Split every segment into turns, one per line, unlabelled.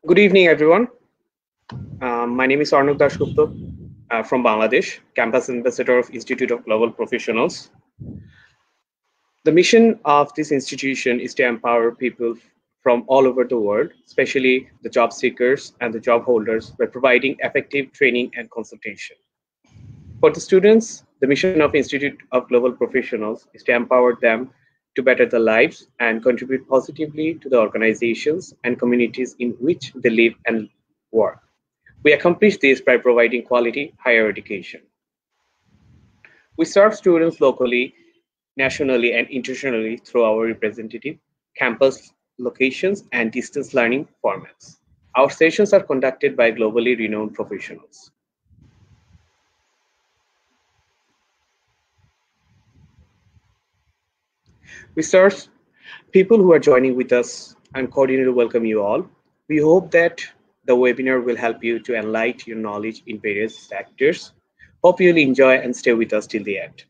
Good evening, everyone. My name is Arnab Dasgupta from Bangladesh, Campus Ambassador of Institute of Global Professionals. The mission of this institution is to empower people from all over the world, especially the job seekers and the job holders, by providing effective training and consultation. For the students, the mission of Institute of Global Professionals is to empower them to better their lives and contribute positively to the organizations and communities in which they live and work. We accomplish this by providing quality higher education. We serve students locally, nationally, and internationally through our representative campus locations and distance learning formats. Our sessions are conducted by globally renowned professionals. We serve people who are joining with us and cordially welcome you all. We hope that the webinar will help you to enlighten your knowledge in various sectors. Hope you'll enjoy and stay with us till the end.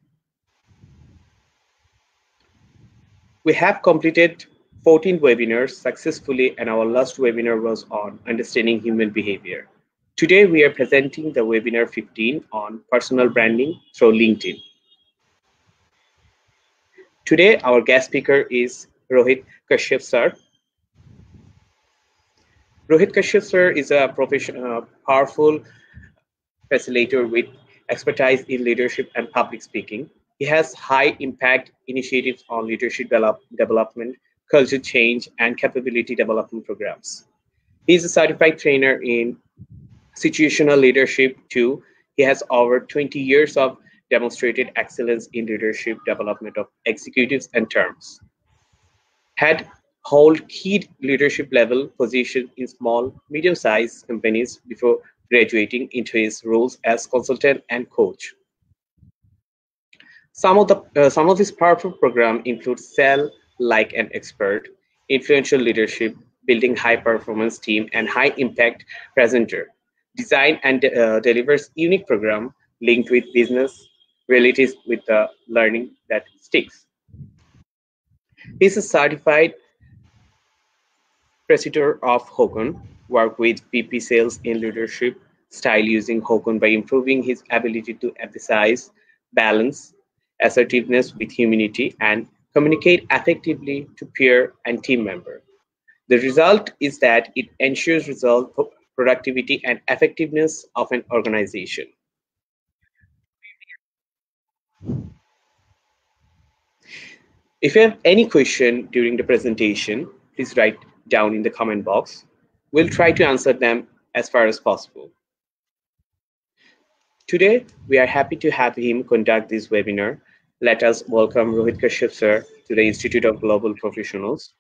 We have completed 14 webinars successfully, and our last webinar was on understanding human behavior. Today, we are presenting the webinar 15 on personal branding through LinkedIn. Today, our guest speaker is Rohit Kashyap sir. Rohit Kashyap sir is a powerful facilitator with expertise in leadership and public speaking. He has high impact initiatives on leadership development, culture change, and capability development programs. He is a certified trainer in situational leadership too. He has over 20 years of demonstrated excellence in leadership development of executives and terms. Had hold key leadership level positions in small, medium-sized companies before graduating into his roles as consultant and coach. Some of his powerful program include Sell Like an Expert, Influential Leadership, Building High Performance Team, and High Impact Presenter. Design and delivers unique program linked with business realities with the learning that sticks. He's a certified preceptor of Hokon, worked with PP sales in leadership style using Hokon by improving his ability to emphasize balance, assertiveness with humility, and communicate effectively to peer and team member. The result is that it ensures result productivity and effectiveness of an organization. If you have any question during the presentation, please write down in the comment box. We'll try to answer them as far as possible. Today, we are happy to have him conduct this webinar. Let us welcome Rohit Kashyap sir to the Institute of Global Professionals.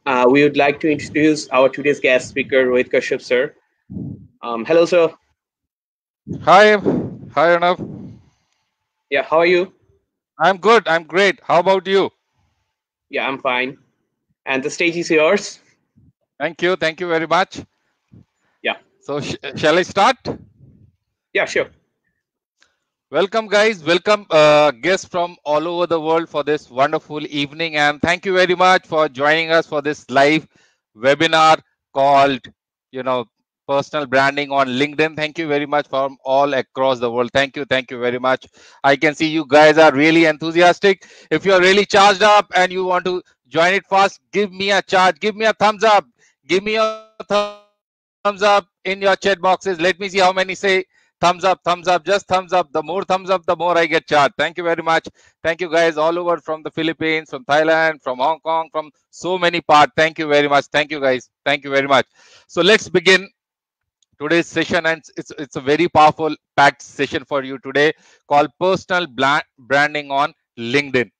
We would like to introduce our today's guest speaker, Rohit Kashyap sir. Hello, sir.
Hi, hi Arnav.
Yeah, how are you?
I'm good. I'm great. How about you?
Yeah, I'm fine. And the stage is yours.
Thank you. Thank you very much.
Yeah.
So, shall I start?
Yeah, sure.
Welcome, guys. Welcome, guests from all over the world for this wonderful evening. And thank you very much for joining us for this live webinar called, personal branding on LinkedIn. Thank you very much from all across the world. Thank you. Thank you very much. I can see you guys are really enthusiastic. If you're really charged up and you want to join it fast, give me a charge. Give me a thumbs up. Give me a thumbs up in your chat boxes. Let me see how many say thumbs up, just thumbs up. The more thumbs up, the more I get charged. Thank you very much. Thank you guys all over from the Philippines, from Thailand, from Hong Kong, from so many parts. Thank you very much. Thank you guys. Thank you very much. So let's begin today's session, and it's a very powerful packed session for you today called personal branding on LinkedIn.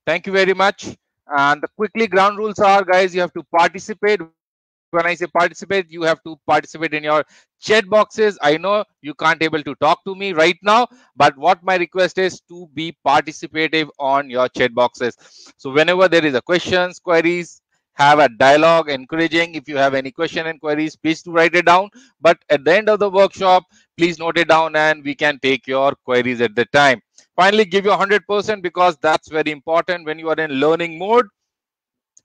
Thank you very much. And the quickly ground rules are, guys, you have to participate. When I say participate, you have to participate in your chat boxes. I know you can't able to talk to me right now, but what my request is to be participative on your chat boxes. So whenever there is a questions, queries, have a dialogue encouraging. If you have any question and queries, please do write it down. But at the end of the workshop, please note it down and we can take your queries at the time. Finally, give your 100% because that's very important when you are in learning mode.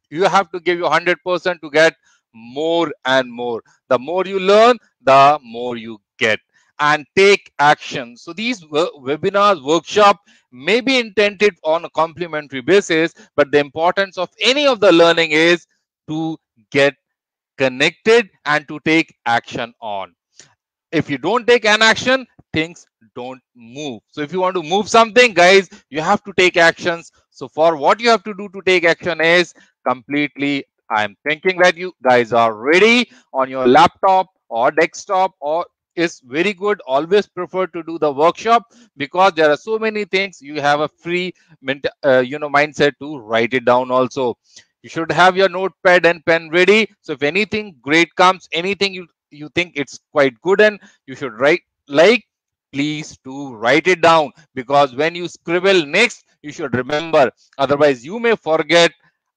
You have to give your 100% to get more and more. The more you learn, the more you get. And take action. So these webinars, workshop may be intended on a complimentary basis, but the importance of any of the learning is to get connected and to take action on. If you don't take an action, things don't move. So if you want to move something, guys, you have to take actions. So for what you have to do to take action is completely, I'm thinking that you guys are ready on your laptop or desktop, or is very good. Always prefer to do the workshop because there are so many things. You have a free mindset to write it down also. You should have your notepad and pen ready. So if anything great comes, anything you think it's quite good and you should write, like, please to write it down, because when you scribble next, you should remember. Otherwise you may forget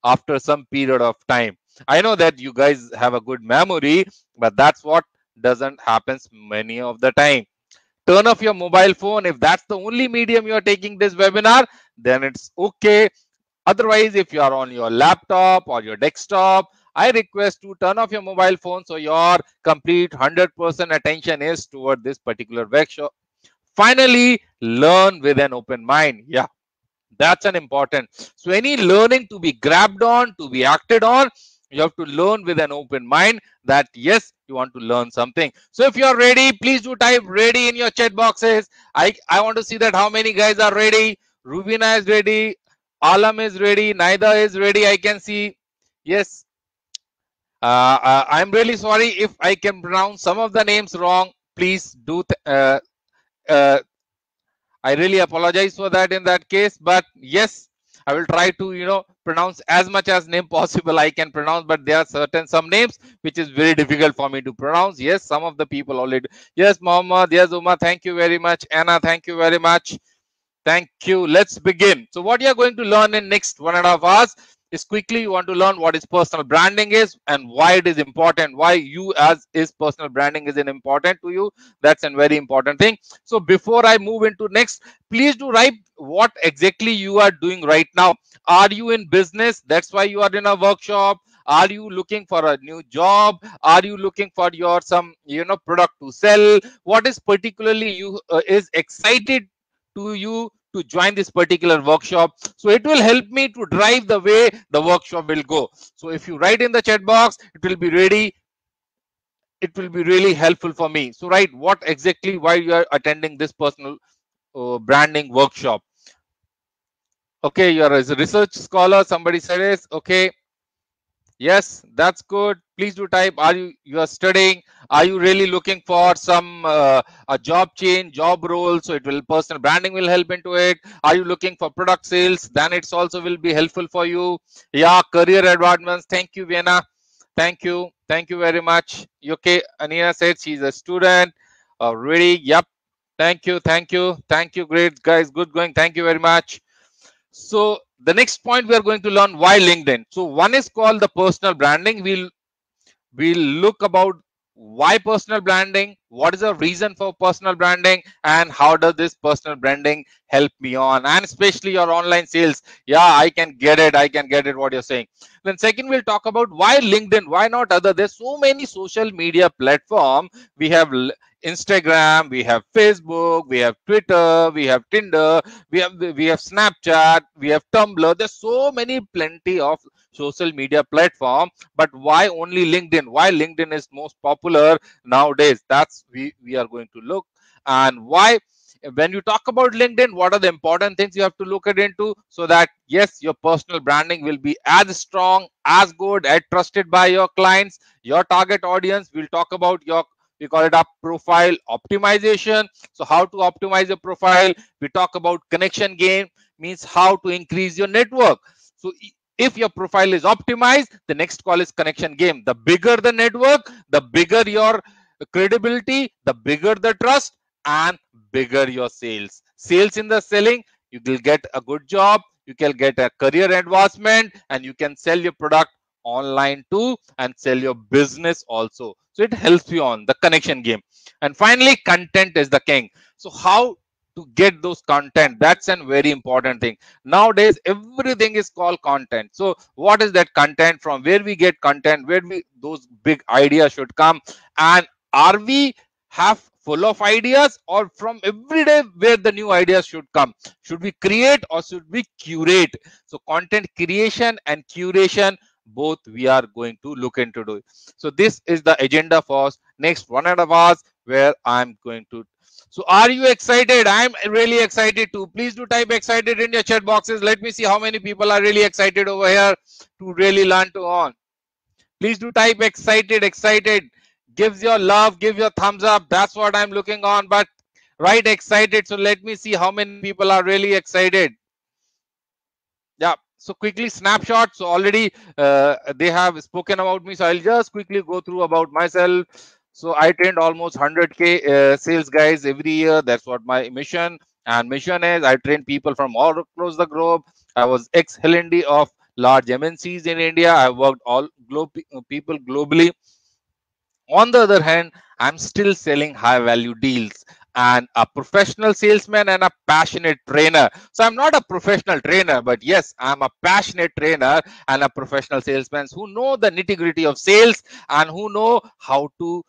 after some period of time. I know that you guys have a good memory, but that's what doesn't happens many of the time. Turn off your mobile phone. If that's the only medium you are taking this webinar, then it's okay. Otherwise, if you are on your laptop or your desktop, I request to turn off your mobile phone so your complete 100% attention is toward this particular workshop. Finally, learn with an open mind. Yeah, that's an important. So any learning to be grabbed on, to be acted on, you have to learn with an open mind that yes, you want to learn something. So if you're ready, please do type ready in your chat boxes. I want to see that how many guys are ready. Rubina is ready. Alam is ready. Naida is ready. I can see. Yes. I'm really sorry if I can pronounce some of the names wrong. Please do. Uh, I really apologize for that in that case. But yes, I will try to pronounce as much as name possible I can pronounce. But there are some names which is very difficult for me to pronounce. Yes, some of the people already. Yes, Mohammed. Yes, Uma. Thank you very much. Anna. Thank you very much. Thank you. Let's begin. So what you're going to learn in next 1.5 hours is quickly you want to learn what is personal branding is and why it is important, why you as is personal branding is important to you. That's a very important thing. So before I move into next, please do write what exactly you are doing right now. Are you in business? That's why you are in a workshop. Are you looking for a new job? Are you looking for your some product to sell? What is particularly you is excited to you to join this particular workshop? So it will help me to drive the way the workshop will go. So if you write in the chat box, it will be really helpful for me. So write what exactly why you are attending this personal branding workshop. Okay, you are a research scholar, somebody said it. Okay, yes, that's good. Please do type. Are you are studying? Are you really looking for some a job change, job role? So it will personal branding will help into it. Are you looking for product sales? Then it's also will be helpful for you. Yeah, career advancements. Thank you, Vienna. Thank you very much. Okay, Anina said she's a student. Ready? Yep. Thank you. Great guys. Good going. Thank you very much. So the next point we are going to learn why LinkedIn. So one is called the personal branding. We'll look about why personal branding, what is the reason for personal branding, and how does this personal branding help me on, and especially your online sales. Yeah, I can get it what you're saying. Then second, we'll talk about why LinkedIn, why not other. There's so many social media platform. We have Instagram, we have Facebook, we have Twitter, we have Tinder, we have Snapchat, we have Tumblr. There's so many plenty of social media platform, but why only LinkedIn? Why LinkedIn is most popular nowadays? That's we are going to look. And why, when you talk about LinkedIn, what are the important things you have to look at into, so that yes, your personal branding will be as strong, as good, as trusted by your clients, your target audience. We'll talk about we call it a profile optimization. So how to optimize your profile. We talk about connection game, means how to increase your network. So if your profile is optimized, the next call is connection game. The bigger the network, the bigger your credibility, the bigger the trust, and bigger your sales. Sales in the selling, you will get a good job, you can get a career advancement, and you can sell your product online too and sell your business also. So it helps you on the connection game. And finally, content is the king. So how to get those content. That's a very important thing. Nowadays, everything is called content. So what is that content? From where we get content, where we those big ideas should come, and are we have full of ideas, or from every day where the new ideas should come? Should we create or should we curate? So content creation and curation, both we are going to look into do. So this is the agenda for next 1.5 hours, where I'm going to. So are you excited? I'm really excited too. Please do type excited in your chat boxes. Let me see how many people are really excited over here to really learn to on. Please do type excited, excited. Gives your love, give your thumbs up. That's what I'm looking on. But right, excited. So let me see how many people are really excited. Yeah. So quickly snapshot. So already they have spoken about me. So I'll just quickly go through about myself. So I trained almost 100K sales guys every year. That's what my mission and mission is. I train people from all across the globe. I was ex-L&D of large MNCs in India. I worked all people globally. On the other hand, I'm still selling high value deals and a professional salesman and a passionate trainer. So I'm not a professional trainer, but yes, I'm a passionate trainer and a professional salesman who know the nitty gritty of sales and who know how to,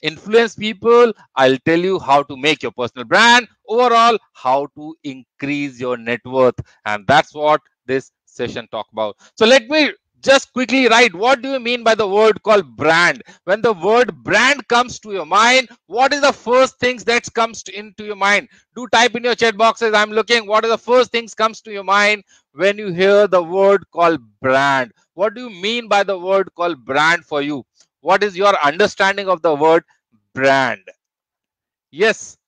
influence people. I'll tell you how to make your personal brand, overall, how to increase your net worth. And that's what this session talk about. So let me just quickly write, what do you mean by the word called brand? When the word brand comes to your mind, what is the first things that comes into your mind? Do type in your chat boxes. I'm looking. What are the first things comes to your mind when you hear the word called brand? What do you mean by the word called brand for you? What is your understanding of the word brand? Yes.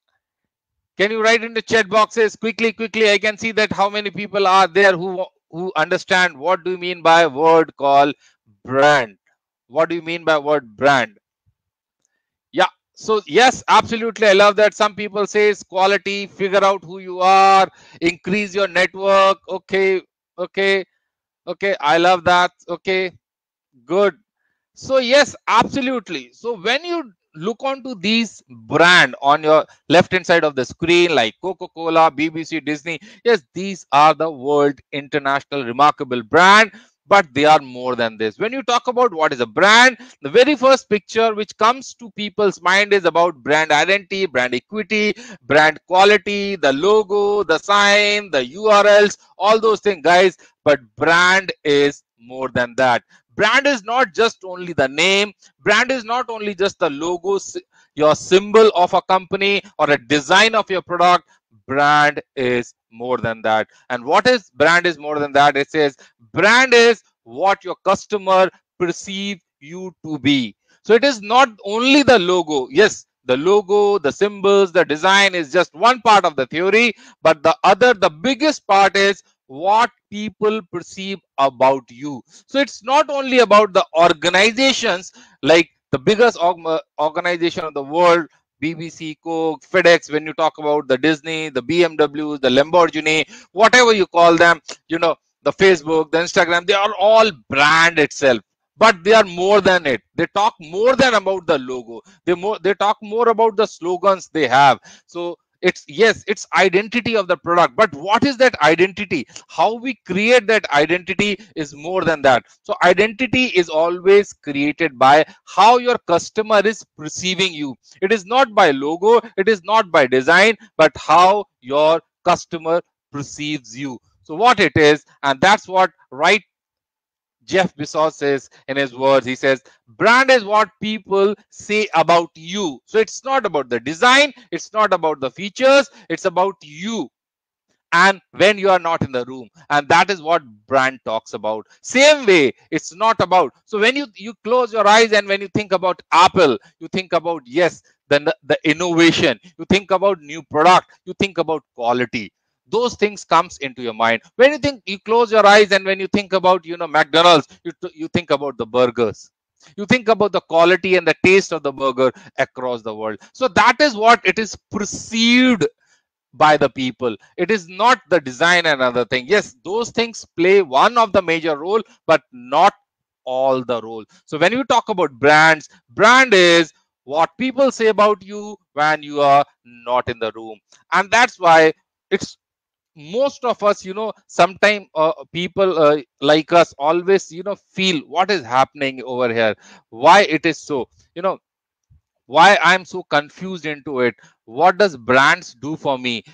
Can you write in the chat boxes quickly? I can see that how many people are there who understand what do you mean by word called brand. What do you mean by word brand? Yeah. So yes, absolutely. I love that. Some people says quality, figure out who you are, increase your network. Okay. I love that. Okay. Good. So yes, absolutely. So when you look onto these brand on your left hand side of the screen, like Coca-Cola, BBC, Disney, yes, these are the world international remarkable brand, but they are more than this. When you talk about what is a brand, the very first picture which comes to people's mind is about brand identity, brand equity, brand quality, the logo, the sign, the URLs, all those things, guys. But brand is more than that. Brand is not just only the name. Brand is not only just the logo, your symbol of a company or a design of your product. Brand is more than that. And what is brand is more than that? It says brand is what your customer perceive you to be. So it is not only the logo. Yes, the logo, the symbols, the design is just one part of the theory, but the biggest part is what people perceive about you. So it's not only about the organizations, like the biggest organization of the world, BBC, Coke, FedEx, when you talk about the Disney, the BMW, the Lamborghini, whatever you call them, the Facebook, the Instagram, they are all brand itself. But they are more than it. They talk more than about the logo. They talk more about the slogans they have. So it's identity of the product, but what is that identity? How we create that identity is more than that. So identity is always created by how your customer is perceiving you. It is not by logo, it is not by design, but how your customer perceives you. So what it is, and that's what right Jeff Bezos says in his words. He says, brand is what people say about you. So it's not about the design, it's not about the features, it's about you. And when you are not in the room, and that is what brand talks about. Same way, it's not about. So when you close your eyes and when you think about Apple, you think about, yes, the innovation, you think about new product, you think about quality. Those things comes into your mind when you close your eyes, and when you think about McDonald's, you think about the burgers. You think about the quality and the taste of the burger across the world. So that is what it is perceived by the people. It is not the design and other thing. Yes, those things play one of the major role, but not all the role. So when you talk about brands, brand is what people say about you when you are not in the room. And that's why it's most of us, sometimes people like us always, feel what is happening over here, why it is so, why I'm so confused into it. What does brands do for me?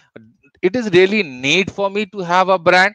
It is really need for me to have a brand?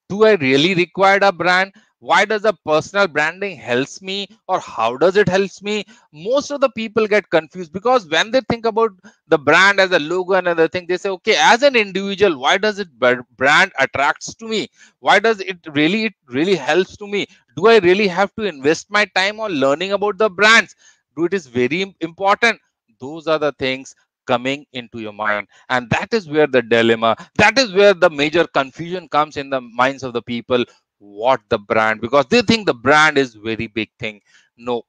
Do I really require a brand? Why does a personal branding helps me, or how does it helps me? Most of the people get confused, because when they think about the brand as a logo and other thing, they say, okay, as an individual, why does it brand attracts to me? Why does it really helps to me? Do I really have to invest my time on learning about the brands? Do it is very important? Those are the things coming into your mind, and that is where the dilemma, that is where the major confusion comes in the minds of the people. What the brand? Because they think the brand is very big thing. No,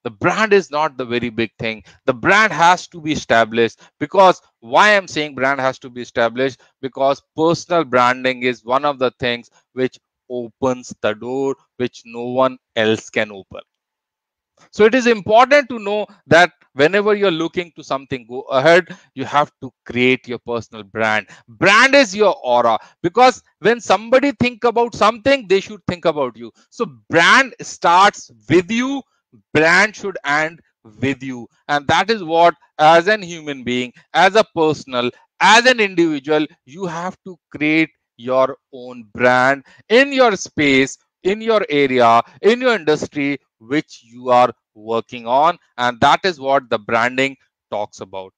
the brand is not the very big thing. The brand has to be established. Because why I'm saying brand has to be established, because personal branding is one of the things which opens the door which no one else can open. So it is important to know that whenever you're looking to something go ahead, you have to create your personal brand. Brand is your aura, because when somebody think about something, they should think about you. So brand starts with you, brand should end with you. And that is what, as an human being, as a personal, as an individual, you have to create your own brand in your space, in your area, in your industry which you are working on. And that is what the branding talks about.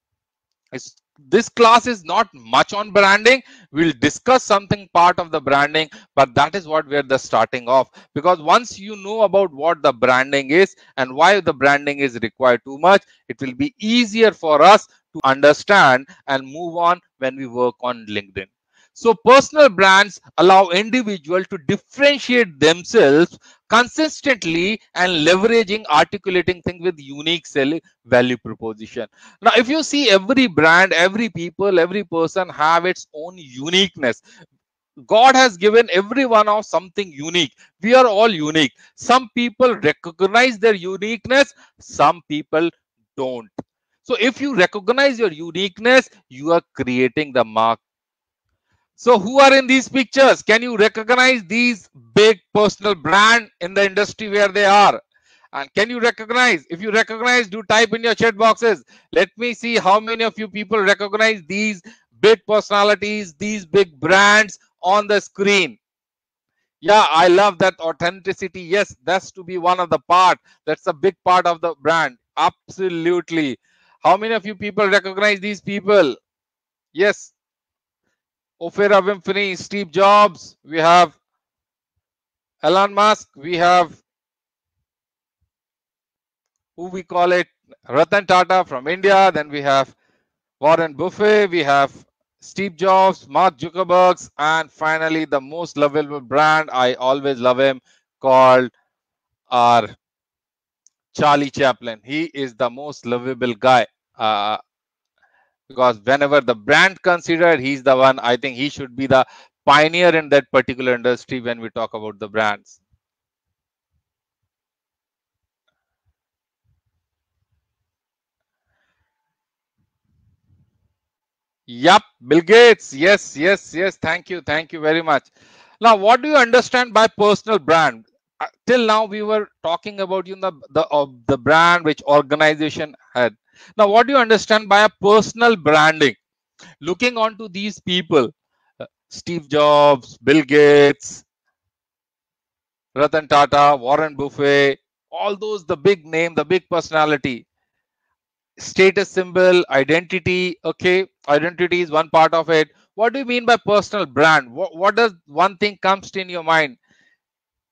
This class is not much on branding. We'll discuss something part of the branding, but that is what we're the starting off. Because once you know about what the branding is and why the branding is required too much, it will be easier for us to understand and move on when we work on LinkedIn. So personal brands allow individuals to differentiate themselves consistently and leveraging articulating things with unique selling value proposition. Now, if you see, every brand, every people, every person have its own uniqueness. God has given everyone of something unique. We are all unique. Some people recognize their uniqueness, some people don't. So if you recognize your uniqueness, you are creating the mark. So who are in these pictures? Can you recognize these big personal brand in the industry where they are? And can you recognize? If you recognize, do type in your chat boxes. Let me see how many of you people recognize these big personalities, these big brands on the screen. Yeah, I love that authenticity. Yes, that's to be one of the part. That's a big part of the brand. Absolutely. How many of you people recognize these people? Yes. Oprah Winfrey, Steve Jobs, we have Elon Musk, we have who we call it, Ratan Tata from India, then we have Warren Buffett, we have Steve Jobs, Mark Zuckerberg, and finally the most lovable brand, I always love him, called our Charlie Chaplin. He is the most lovable guy. Because whenever the brand considered, he's the one. I think he should be the pioneer in that particular industry when we talk about the brands. Yup, Bill Gates. Yes, yes, yes. Thank you. Thank you very much. Now, what do you understand by personal brand? Till now, we were talking about the brand which organization had. Now, what do you understand by a personal branding? Looking onto these people, Steve Jobs, Bill Gates, Ratan Tata, Warren Buffett, all those, the big name, the big personality. Status symbol, identity. Okay, identity is one part of it. What do you mean by personal brand? What does one thing comes in your mind?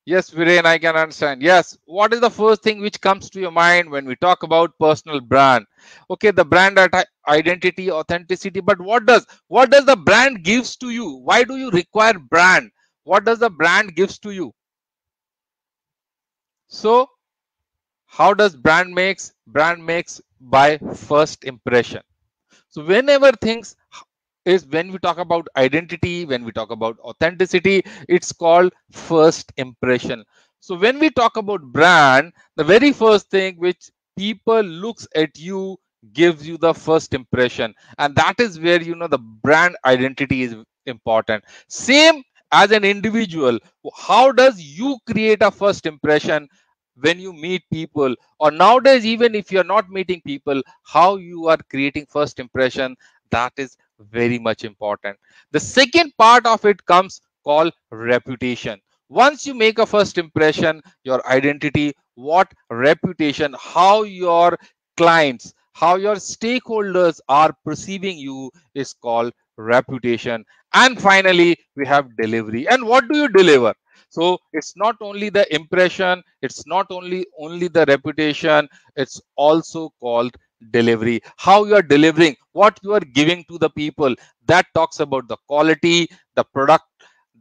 Yes, Viren, I can understand. Yes, what is the first thing which comes to your mind when we talk about personal brand? Okay, the brand identity, authenticity. But what does the brand gives to you? Why do you require brand? What does the brand gives to you? So how does brand makes? Brand makes by first impression. So whenever things is, when we talk about identity, when we talk about authenticity, it's called first impression. So when we talk about brand, the very first thing which people looks at you gives you the first impression, and that is where the brand identity is important. Same as an individual, how does you create a first impression when you meet people, or nowadays even if you're not meeting people, how you are creating first impression, that is very much important. The second part of it comes called reputation. Once you make a first impression, your identity, what reputation, how your clients, how your stakeholders are perceiving you is called reputation. And finally, we have delivery. And what do you deliver? So it's not only the impression, it's not only the reputation, it's also called delivery. How you are delivering, what you are giving to the people, that talks about the quality, the product,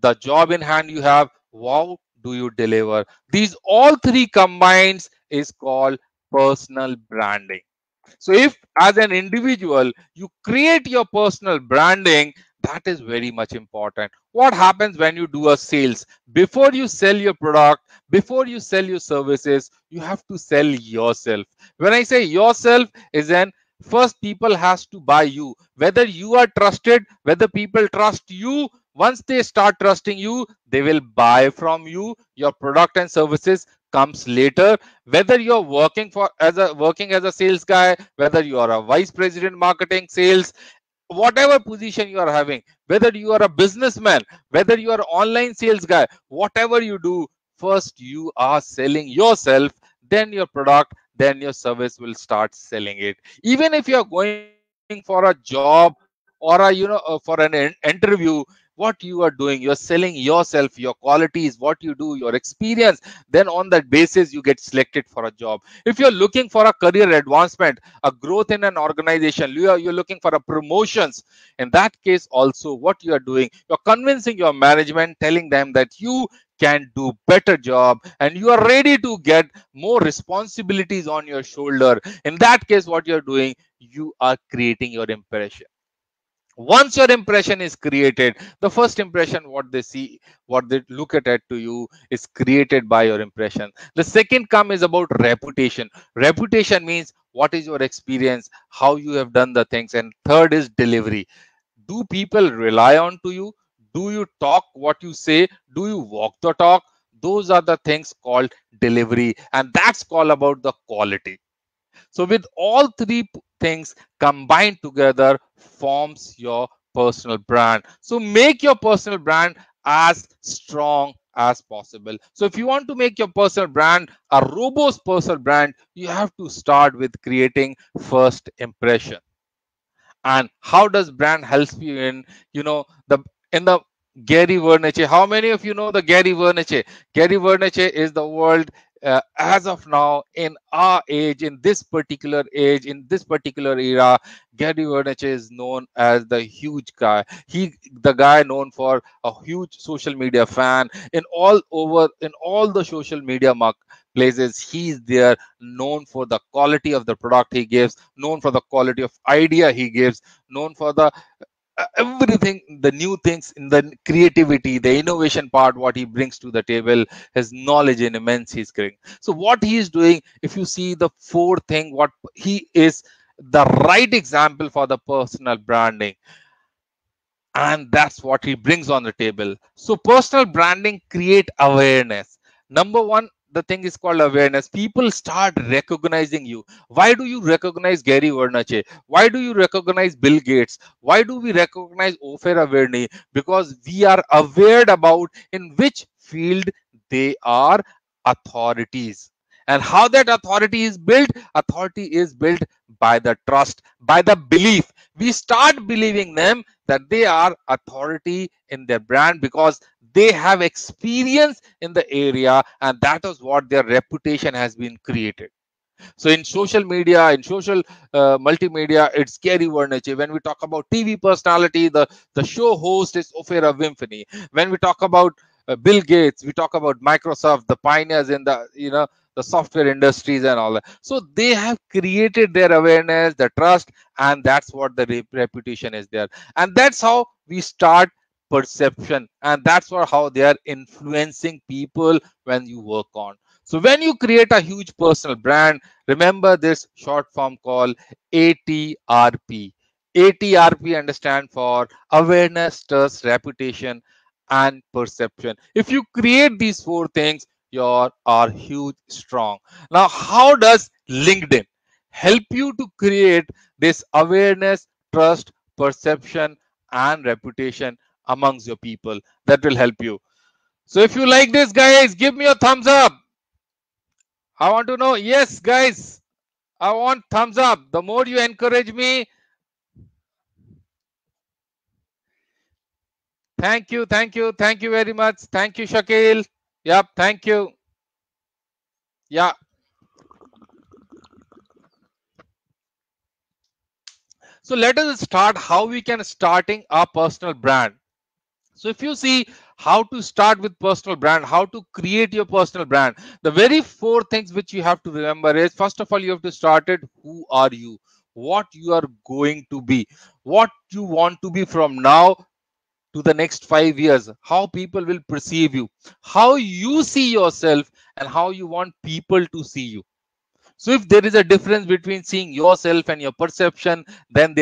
the job in hand you have, how do you deliver. These all three combines is called personal branding. So if as an individual you create your personal branding, that is very much important. What happens when you do a sales? Before you sell your product, before you sell your services, you have to sell yourself. When I say yourself, is an first people has to buy you. Whether you are trusted, whether people trust you, once they start trusting you, they will buy from you. Your product and services comes later. Whether you're working as a sales guy, whether you are a vice president marketing sales, whatever position you are having, whether you are a businessman, whether you are online sales guy, whatever you do, first you are selling yourself, then your product, then your service will start selling it. Even if you are going for a job or for an interview, what you are doing, you're selling yourself, your qualities, what you do, your experience. Then on that basis you get selected for a job. If you're looking for a career advancement, a growth in an organization, you're looking for a promotions, in that case also what you are doing, you're convincing your management, telling them that you can do better job and you are ready to get more responsibilities on your shoulder. In that case, what you're doing, you are creating your impression. Once your impression is created, the first impression what they see, what they look at to you is created by your impression. The second come is about reputation. Reputation means what is your experience, how you have done the things. And third is delivery. Do people rely on to you? Do you talk what you say? Do you walk the talk? Those are the things called delivery, and that's called about the quality. So with all three things combined together forms your personal brand. So make your personal brand as strong as possible. So if you want to make your personal brand a robust personal brand, you have to start with creating first impression. And how does brand help you in, the in the Gary Vaynerchuk? How many of you know the Gary Vaynerchuk? Gary Vaynerchuk is the world, as of now, in our age, in this particular age, in this particular era, Gary Vaynerchuk is known as the huge guy. The guy known for a huge social media fan in all the social media places. He's there, known for the quality of the product he gives, known for the quality of idea he gives, known for the everything, the new things in the creativity, the innovation part, what he brings to the table, his knowledge in immense he's getting. So what he is doing, if you see the fourth thing, what he is the right example for the personal branding, and that's what he brings on the table. So personal branding create awareness. Number one, the thing is called awareness. People start recognizing you. Why do you recognize Gary Vaynerchuk? Why do you recognize Bill Gates? Why do we recognize Ofer Averny? Because we are aware about in which field they are authorities. And how that authority is built? Authority is built by the trust, by the belief. We start believing them that they are authority in their brand because they have experience in the area, and that is what their reputation has been created. So in social media, in social multimedia, it's Gary Vaynerchuk. When we talk about TV personality, the show host is Oprah Winfrey. When we talk about Bill Gates, we talk about Microsoft, the pioneers in the software industries and all that. So they have created their awareness, the trust, and that's what the reputation is there. And that's how we start perception, and that's how they are influencing people when you work on. So when you create a huge personal brand, remember this short form called ATRP. ATRP understand for awareness, trust, reputation, and perception. If you create these four things, you are huge strong. Now, how does LinkedIn help you to create this awareness, trust, perception, and reputation amongst your people? That will help you. So if you like this, guys, give me a thumbs up. I want to know. Yes, guys, I want thumbs up. The more you encourage me, thank you, thank you, thank you very much. Thank you, Shakil. Yep, thank you. Yeah. So let us start how we can starting our personal brand. So if you see how to start with personal brand, how to create your personal brand, the very four things which you have to remember is, first of all, you have to start it. Who are you? What you are going to be? What you want to be from now to the next 5 years? How people will perceive you? How you see yourself and how you want people to see you? So if there is a difference between seeing yourself and your perception, then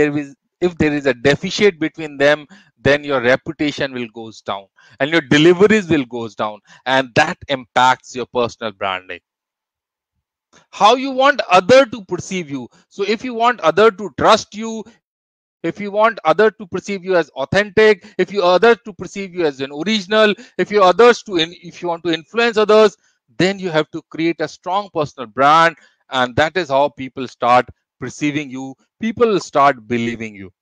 if there is a deficit between them, then your reputation will goes down and your deliveries will goes down, and that impacts your personal branding. How you want other to perceive you. So if you want other to trust you, if you want other to perceive you as authentic, if you other to perceive you as an original, if you want to influence others, then you have to create a strong personal brand, and that is how people start perceiving you. People will start believing you,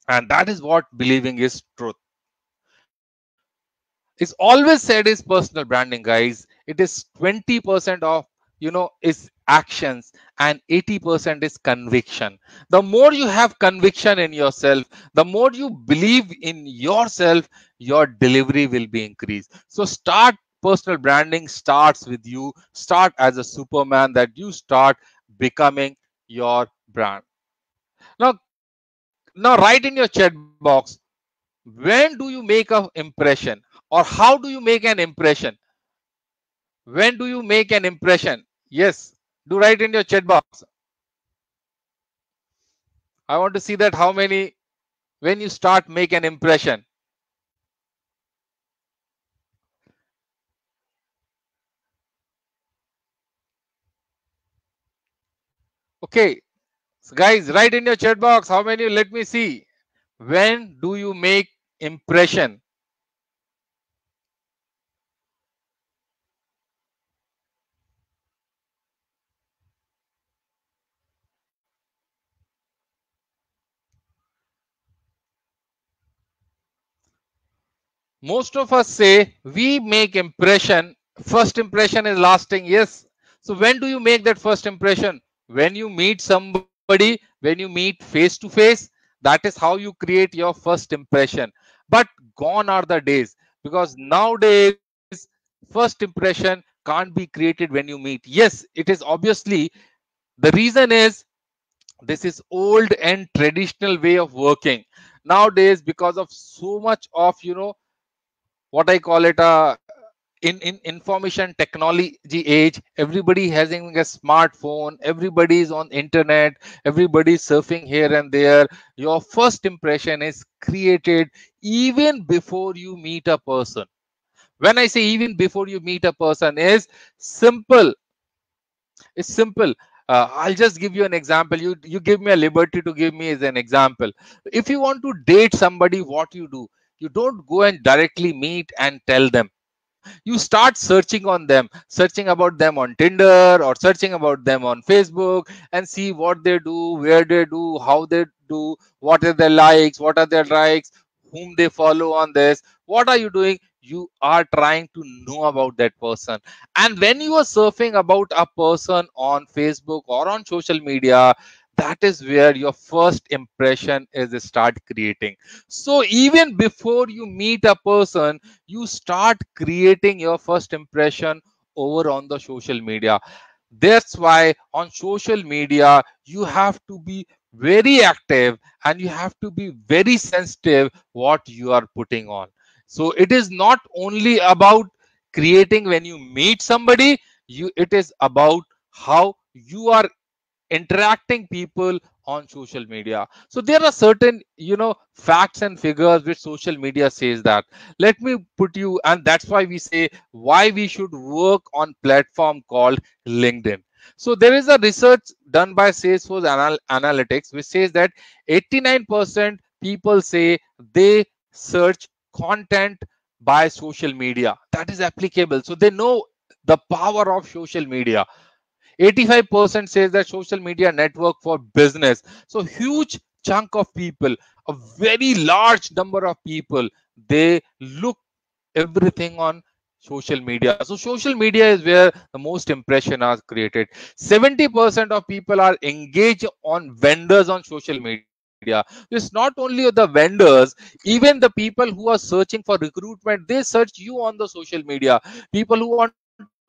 and that is what believing is truth. It's always said is personal branding, guys. It is 20% of is actions, and 80% is conviction. The more you have conviction in yourself, the more you believe in yourself, your delivery will be increased. So start. Personal branding starts with you. Start as a superman, that you start becoming your brand. Now write in your chat box, when do you make a impression, or how do you make an impression? When do you make an impression? Yes, do write in your chat box. I want to see that how many, when you start make an impression. Okay, so guys, write in your chat box how many. Let me see. When do you make impression? Most of us say we make impression. First impression is lasting. Yes. So when do you make that first impression? When you meet somebody, when you meet face to face, that is how you create your first impression. But gone are the days, because nowadays first impression can't be created when you meet. Yes, it is obviously, the reason is, this is old and traditional way of working. Nowadays, because of so much of what I call it, in information technology age, everybody having a smartphone, everybody is on internet, everybody is surfing here and there. Your first impression is created even before you meet a person. When I say even before you meet a person, is simple. It's simple. I'll just give you an example. You give me a liberty to give me as an example. If you want to date somebody, what you do? You don't go and directly meet and tell them. You start searching on them, searching about them on Tinder or searching about them on Facebook, and see what they do, where they do, how they do, what are their likes, what are their likes, whom they follow on this. What are you doing? You are trying to know about that person. And when you are surfing about a person on Facebook or on social media, that is where your first impression is start creating. So even before you meet a person, you start creating your first impression over on the social media. That's why on social media you have to be very active, and you have to be very sensitive what you are putting on. So it is not only about creating when you meet somebody. it is about how you are interacting people on social media. So there are certain facts and figures which social media says that. Let me put you, and that's why we say why we should work on platform called LinkedIn. So there is a research done by Salesforce Analytics which says that 89% people say they search content by social media. That is applicable, so they know the power of social media. 85% says that social media network for business. So huge chunk of people, a very large number of people, they look everything on social media. So social media is where the most impression are created. 70% of people are engaged on vendors on social media. It's not only the vendors, even the people who are searching for recruitment, they search you on the social media. People who want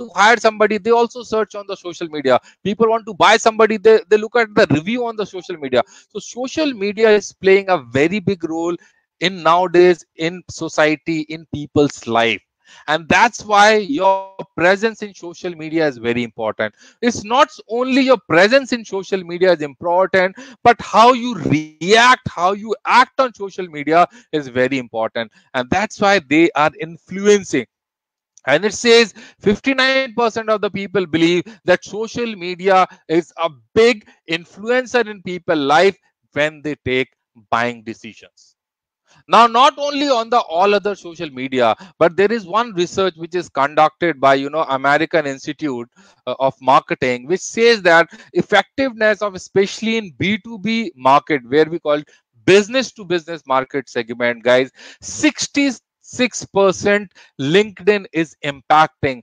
to hire somebody, they also search on the social media. People want to buy somebody, they look at the review on the social media. So social media is playing a very big role in nowadays in society, in people's life. And that's why your presence in social media is very important. It's not only your presence in social media is important, but how you react, how you act on social media is very important. And that's why they are influencing. And it says 59% of the people believe that social media is a big influencer in people's life when they take buying decisions. Now, not only on the all other social media, but there is one research which is conducted by American Institute of Marketing, which says that effectiveness of, especially in B2B market, where we call business to business market segment, guys, 66% LinkedIn is impacting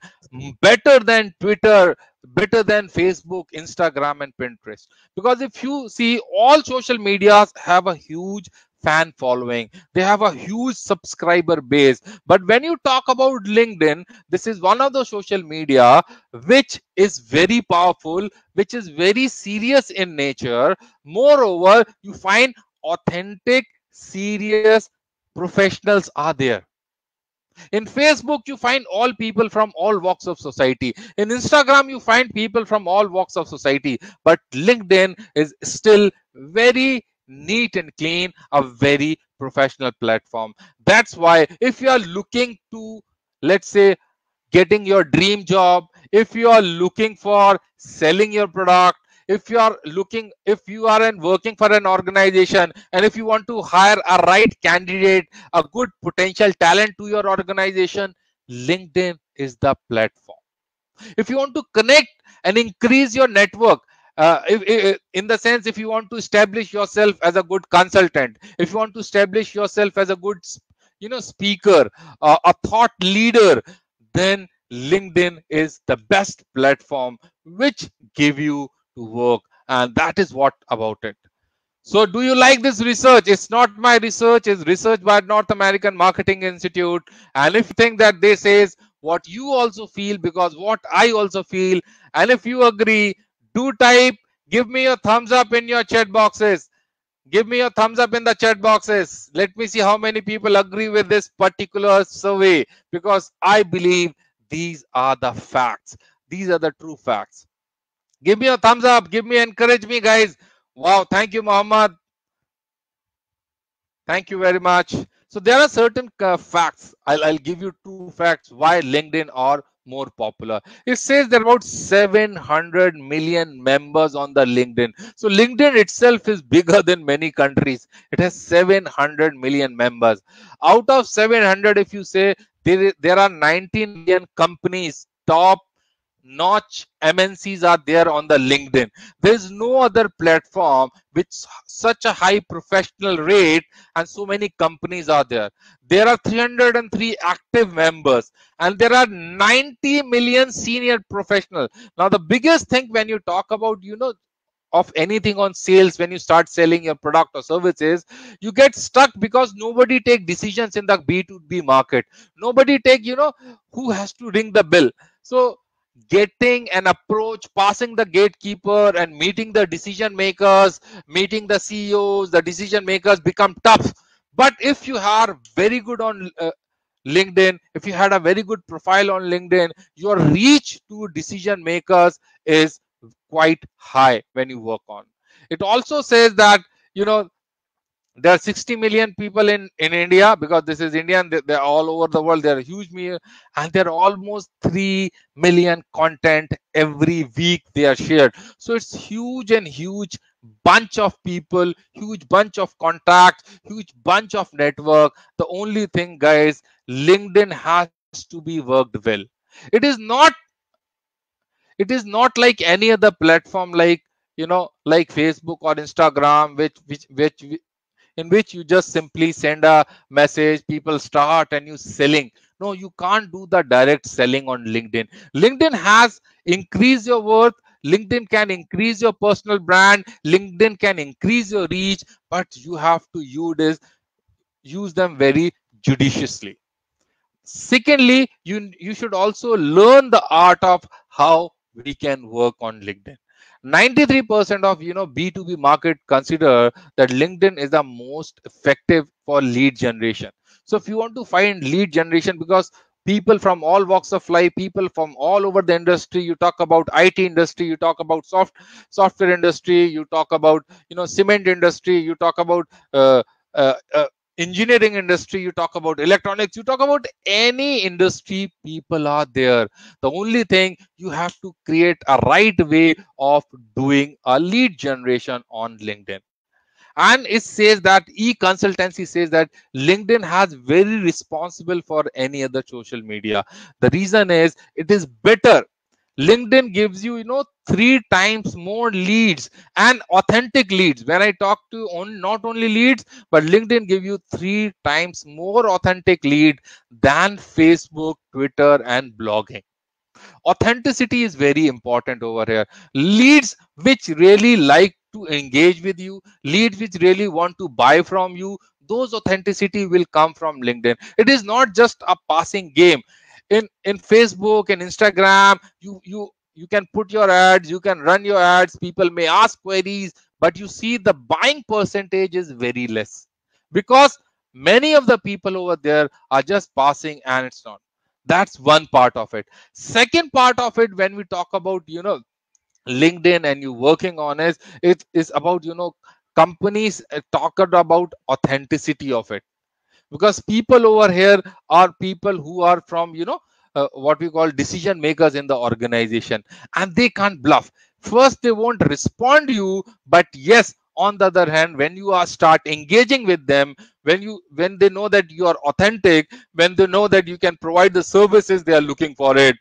better than Twitter, better than Facebook, Instagram, and Pinterest. Because if you see, all social medias have a huge fan following, they have a huge subscriber base. But when you talk about LinkedIn, this is one of the social media which is very powerful, which is very serious in nature. Moreover, you find authentic, serious professionals are there. In Facebook, you find all people from all walks of society. In Instagram, you find people from all walks of society. But LinkedIn is still very neat and clean, a very professional platform. That's why if you are looking to, let's say, getting your dream job, if you are looking for selling your product, if you are working for an organization, and if you want to hire a right candidate, a good potential talent to your organization, LinkedIn is the platform. If you want to connect and increase your network, in the sense, if you want to establish yourself as a good consultant, if you want to establish yourself as a good speaker, a thought leader, then LinkedIn is the best platform which give you to work. And that is what about it. So do you like this research? It's not my research, it's research by North American Marketing Institute. And if you think that this says what you also feel, because what I also feel, and if you agree, do type, give me a thumbs up in your chat boxes. Give me a thumbs up in the chat boxes. Let me see how many people agree with this particular survey, because I believe these are the facts. These are the true facts. Give me a thumbs up. Give me, encourage me, guys. Wow. Thank you, Muhammad. Thank you very much. So there are certain facts. I'll give you two facts why LinkedIn are more popular. It says there are about 700 million members on the LinkedIn. So LinkedIn itself is bigger than many countries. It has 700 million members. Out of 700, if you say there are 19 million companies, top notch MNCs are there on the LinkedIn. There is no other platform with such a high professional rate, and so many companies are there. There are 303 active members, and there are 90 million senior professionals. Now, the biggest thing when you talk about, of anything on sales, when you start selling your product or services, you get stuck because nobody take decisions in the B2B market. Nobody take, who has to ring the bell. So getting an approach, passing the gatekeeper, and meeting the decision makers, meeting the CEOs, the decision makers become tough. But if you are very good on LinkedIn, if you had a very good profile on LinkedIn, your reach to decision makers is quite high when you work on. It also says that, you know, there are 60 million people in India, because this is India, and they're all over the world. They're a huge media, and there are almost 3 million content every week they are shared. So it's huge, and huge bunch of people, huge bunch of contacts, huge bunch of network. The only thing, guys, LinkedIn has to be worked well. It is not, it is not like any other platform, like, you know, like Facebook or Instagram, which in which you just simply send a message, people start, and you selling. No, you can't do the direct selling on LinkedIn. LinkedIn has increased your worth. LinkedIn can increase your personal brand. LinkedIn can increase your reach, but you have to use them very judiciously. Secondly, you should also learn the art of how we can work on LinkedIn. 93% of, you know, B2B market consider that LinkedIn is the most effective for lead generation. So if you want to find lead generation, because people from all walks of life, people from all over the industry, you talk about IT industry, you talk about software industry, you talk about, you know, cement industry, you talk about uh, uh, uh, engineering industry, you talk about electronics, you talk about any industry, people are there. The only thing, you have to create a right way of doing a lead generation on LinkedIn. And it says that e-consultancy says that LinkedIn has very responsible for any other social media. The reason is, it is better. LinkedIn gives you, you know, 3 times more leads, and authentic leads. When I talk to on not only leads, but LinkedIn give you 3 times more authentic lead than Facebook, Twitter, and blogging. Authenticity is very important over here. Leads which really like to engage with you, leads which really want to buy from you, those authenticity will come from LinkedIn. It is not just a passing game. In Facebook and Instagram, you can put your ads, you can run your ads, people may ask queries, but you see the buying percentage is very less, because many of the people over there are just passing, and it's not. That's one part of it. Second part of it, when we talk about, you know, LinkedIn and you working on it is about, you know, companies talk about authenticity of it. Because people over here are people who are from, you know, what we call decision makers in the organization, and they can't bluff. First, they won't respond to you, but yes, on the other hand, when you are start engaging with them, when they know that you are authentic, when they know that you can provide the services they are looking for it,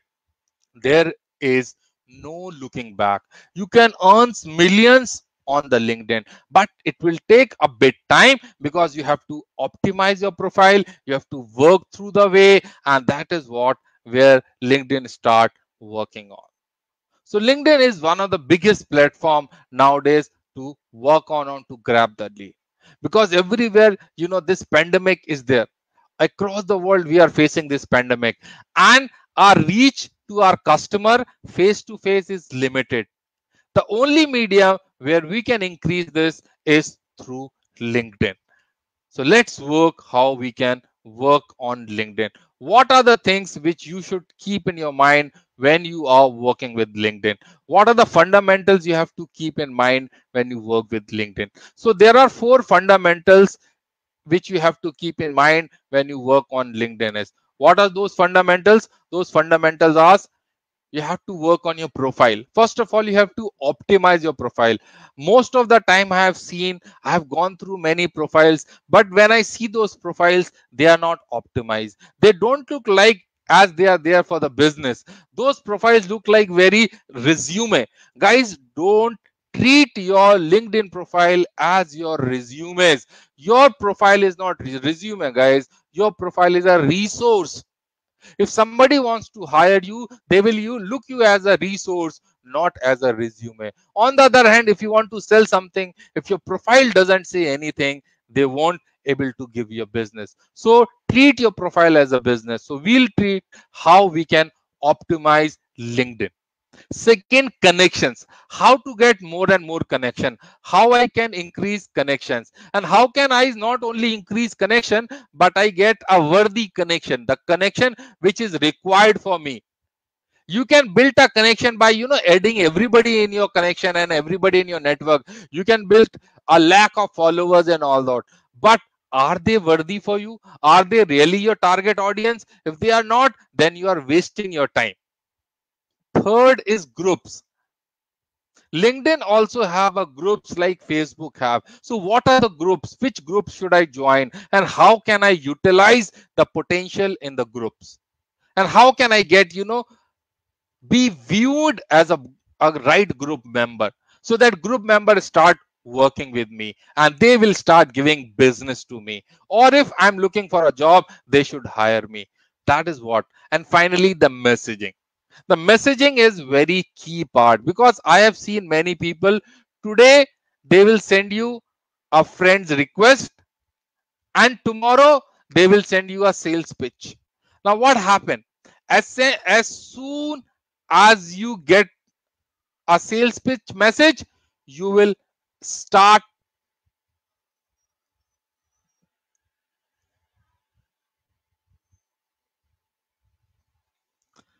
there is no looking back. You can earn millions on the LinkedIn, but it will take a bit time, because you have to optimize your profile, you have to work through the way, and that is what where LinkedIn start working on. So LinkedIn is one of the biggest platform nowadays to work on to grab the lead, because everywhere, you know, this pandemic is there. Across the world we are facing this pandemic, and our reach to our customer face to face is limited. The only medium where we can increase this is through LinkedIn. So let's work how we can work on LinkedIn. What are the things which you should keep in your mind when you are working with LinkedIn? What are the fundamentals you have to keep in mind when you work with LinkedIn? So there are 4 fundamentals which you have to keep in mind when you work on LinkedIn. Is what are those fundamentals? Those fundamentals are, you have to work on your profile. First of all, you have to optimize your profile. Most of the time I have gone through many profiles, but when I see those profiles, they are not optimized. They don't look like as they are there for the business. Those profiles look like very resume. Guys, don't treat your LinkedIn profile as your resumes. Your profile is not resume, guys. Your profile is a resource. If somebody wants to hire you, they will you look you as a resource, not as a resume. On the other hand, if you want to sell something, if your profile doesn't say anything, they won't able to give you a business. So treat your profile as a business. So we'll treat how we can optimize LinkedIn. Second, connections. How to get more and more connection. How I can increase connections. And how can I not only increase connection, but I get a worthy connection, the connection which is required for me. You can build a connection by adding everybody in your connection and everybody in your network. You can build a lack of followers and all that, but are they worthy for you? Are they really your target audience? If they are not, then you are wasting your time. Third is groups. LinkedIn also have a groups like Facebook have. So what are the groups? Which groups should I join? And how can I utilize the potential in the groups? And how can I get, be viewed as a right group member, so that group members start working with me and they will start giving business to me, or if I'm looking for a job, they should hire me. That is what. And finally, the messaging. The messaging is very key part, because I have seen many people today, they will send you a friend's request and tomorrow they will send you a sales pitch. Now what happened? As soon as you get a sales pitch message, you will start.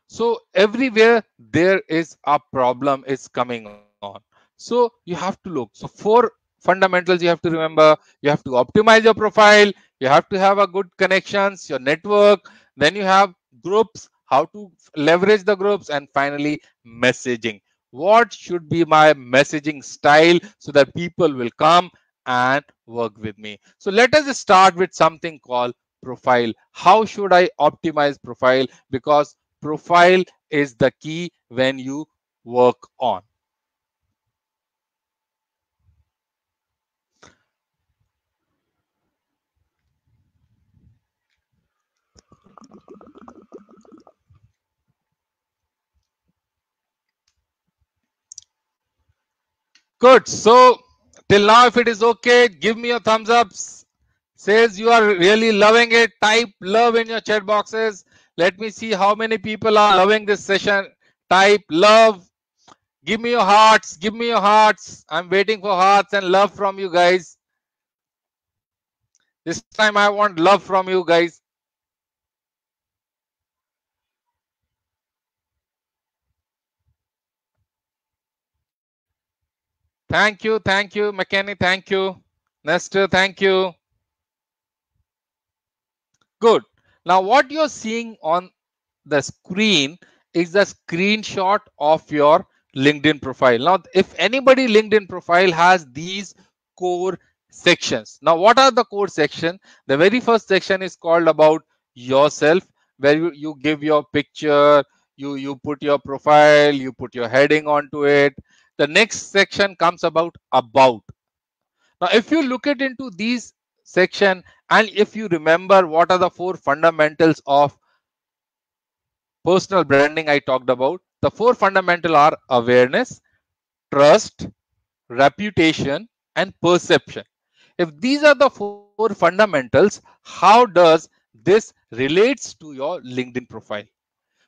So everywhere there is a problem is coming on. So you have to look. So four fundamentals you have to remember. You have to optimize your profile. You have to have a good connections, your network. Then you have groups, how to leverage the groups, and finally messaging. What should be my messaging style so that people will come and work with me? So let us start with something called profile. How should I optimize profile? Because profile is the key when you work on. Good. So till now, if it is okay, give me a thumbs up. Says you are really loving it. Type love in your chat boxes. Let me see how many people are loving this session. Type love. Give me your hearts. Give me your hearts. I'm waiting for hearts and love from you guys. This time I want love from you guys. Thank you. Thank you, McKenny. Thank you. Nestor, thank you. Good. Now what you're seeing on the screen is the screenshot of your LinkedIn profile. Now, if anybody LinkedIn profile has these core sections. Now, what are the core section? The very first section is called about yourself, where you give your picture, you put your profile, you put your heading onto it. The next section comes about. Now, if you look at into these section, and if you remember what are the four fundamentals of personal branding I talked about, the four fundamental are awareness, trust, reputation, and perception. If these are the four fundamentals, how does this relates to your LinkedIn profile?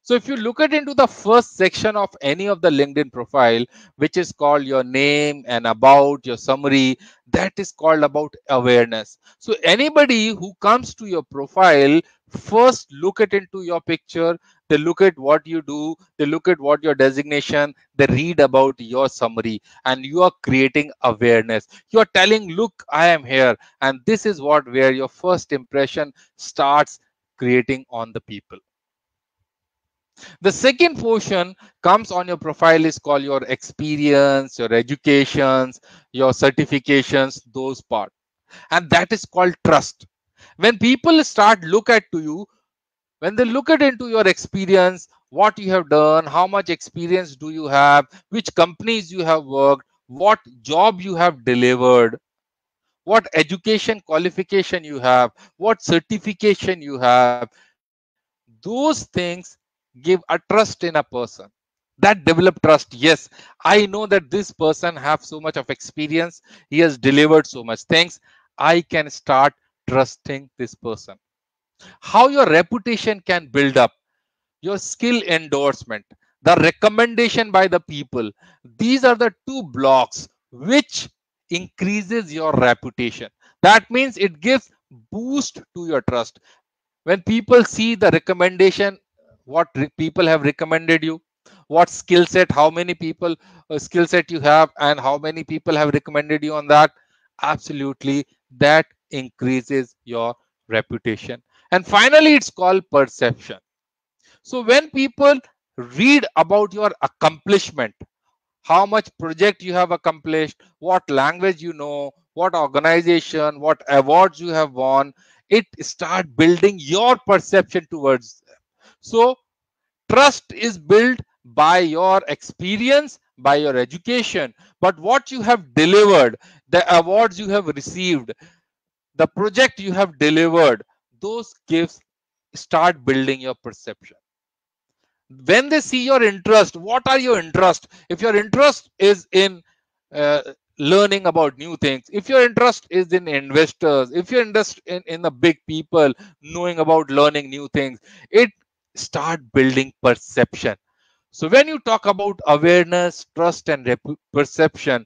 So if you look at into the first section of any of the LinkedIn profile, which is called your name and about your summary, that is called about awareness. So anybody who comes to your profile, first look at into your picture, they look at what you do, they look at what your designation, they read about your summary, and you are creating awareness. You are telling, look, I am here, and this is what where your first impression starts creating on the people. The second portion comes on your profile is called your experience, your educations, your certifications, those part. And that is called trust. When people start look at to you, when they look at into your experience, what you have done, how much experience do you have, which companies you have worked, what job you have delivered, what education qualification you have, what certification you have, those things give a trust in a person. That develop trust. Yes, I know that this person have so much of experience, he has delivered so much things, I can start trusting this person. How your reputation can build up, your skill endorsement. the recommendation by the people. These are the two blocks which increases your reputation. That means it gives boost to your trust. When people see the recommendation, what people have recommended you, what skill set, how many people skill set you have, and how many people have recommended you on that, absolutely that increases your reputation. And finally, it's called perception. So when people read about your accomplishment, how much project you have accomplished, what language you know, what organization, what awards you have won, it start building your perception towards them. So trust is built by your experience, by your education, but what you have delivered, the awards you have received, the project you have delivered, those gives start building your perception. When they see your interest, what are your interest? If your interest is in uh, learning about new things, if your interest is in investors, if your interest in the big people, knowing about learning new things, it start building perception. So when you talk about awareness, trust, and perception,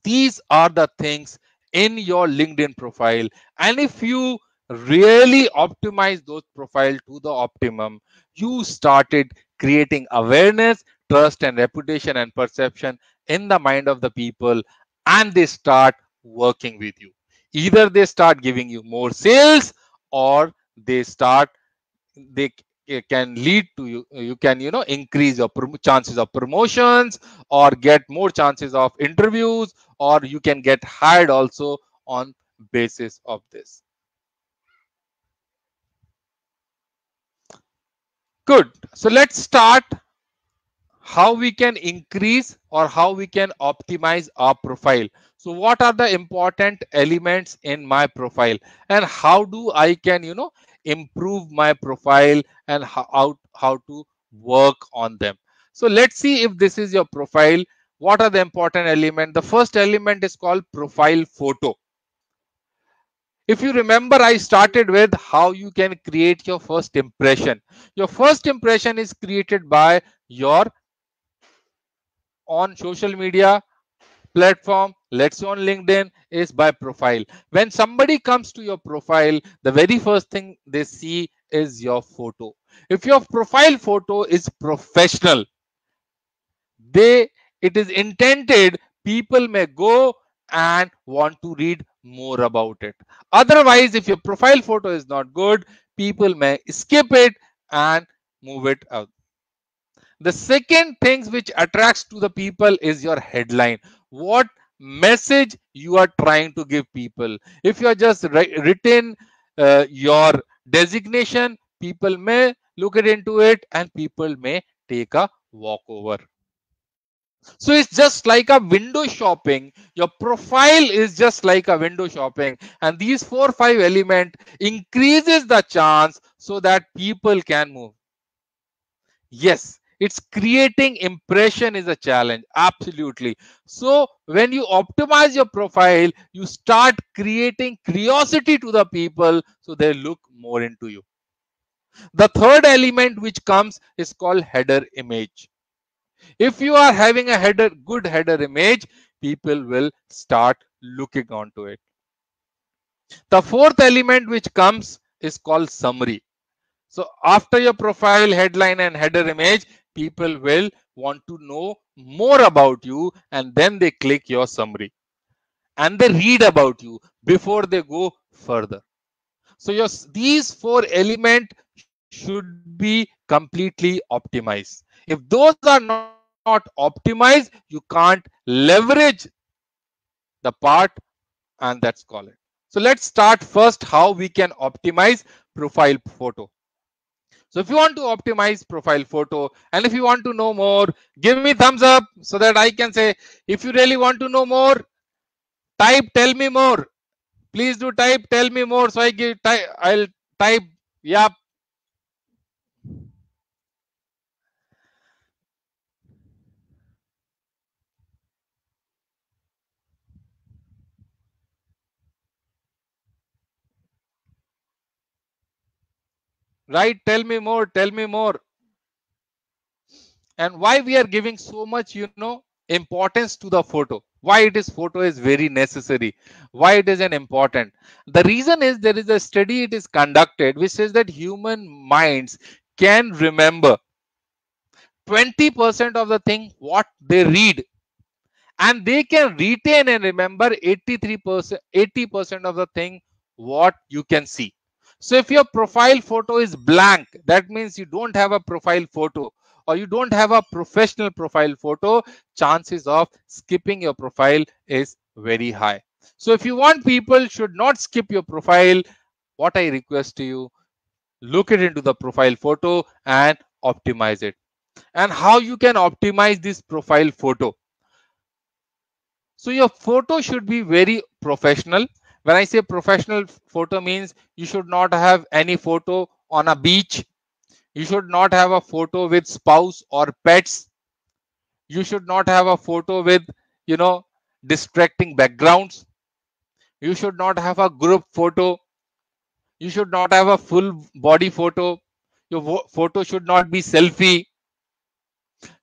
these are the things in your LinkedIn profile. And if you really optimize those profile to the optimum, you started creating awareness, trust, and reputation and perception in the mind of the people, and they start working with you. Either they start giving you more sales, or they start they can lead to you can increase your chances of promotions, or get more chances of interviews, or you can get hired also on basis of this. Good. So let's start how we can increase or how we can optimize our profile. So what are the important elements in my profile, and how do I can improve my profile, and how to work on them? So let's see if this is your profile. What are the important elements? The first element is called profile photo. If you remember, I started with how you can create your first impression. Your first impression is created by your on social media platform, let's say on LinkedIn, is by profile. When somebody comes to your profile, the very first thing they see is your photo. If your profile photo is professional, they it is intended people may go and want to read more about it. Otherwise, if your profile photo is not good, people may skip it and move it out. The second thing which attracts to the people is your headline. What message you are trying to give people? If you are just written your designation, people may look it into it and people may take a walkover. So it's just like a window shopping. Your profile is just like a window shopping, and these 4 5 element increases the chance so that people can move. Yes, it's creating impression is a challenge. Absolutely. So when you optimize your profile, you start creating curiosity to the people so they look more into you. The third element which comes is called header image. If you are having a good header image, people will start looking onto it. The fourth element which comes is called summary. So after your profile, headline, and header image, people will want to know more about you, and then they click your summary and they read about you before they go further. So these 4 elements should be completely optimized. If those are not optimized, you can't leverage the part, and that's call it. So let's start first how we can optimize profile photo. So if you want to optimize profile photo, and if you want to know more, give me thumbs up so that I can say, if you really want to know more, type tell me more. Please do type tell me more. So I'll type yeah. Right, tell me more, tell me more. and why we are giving so much, importance to the photo, why it is photo is very necessary, why it is an important. The reason is there is a study it is conducted which says that human minds can remember 20% of the thing what they read, and they can retain and remember 83%, 80% of the thing what you can see. So if your profile photo is blank, that means you don't have a profile photo, or you don't have a professional profile photo, chances of skipping your profile is very high. So if you want people should not skip your profile, what I request to you, look it into the profile photo and optimize it. And how you can optimize this profile photo? So your photo should be very professional. When I say professional photo means you should not have any photo on a beach. You should not have a photo with spouse or pets. You should not have a photo with, you know, distracting backgrounds. You should not have a group photo. You should not have a full body photo. Your photo should not be selfie.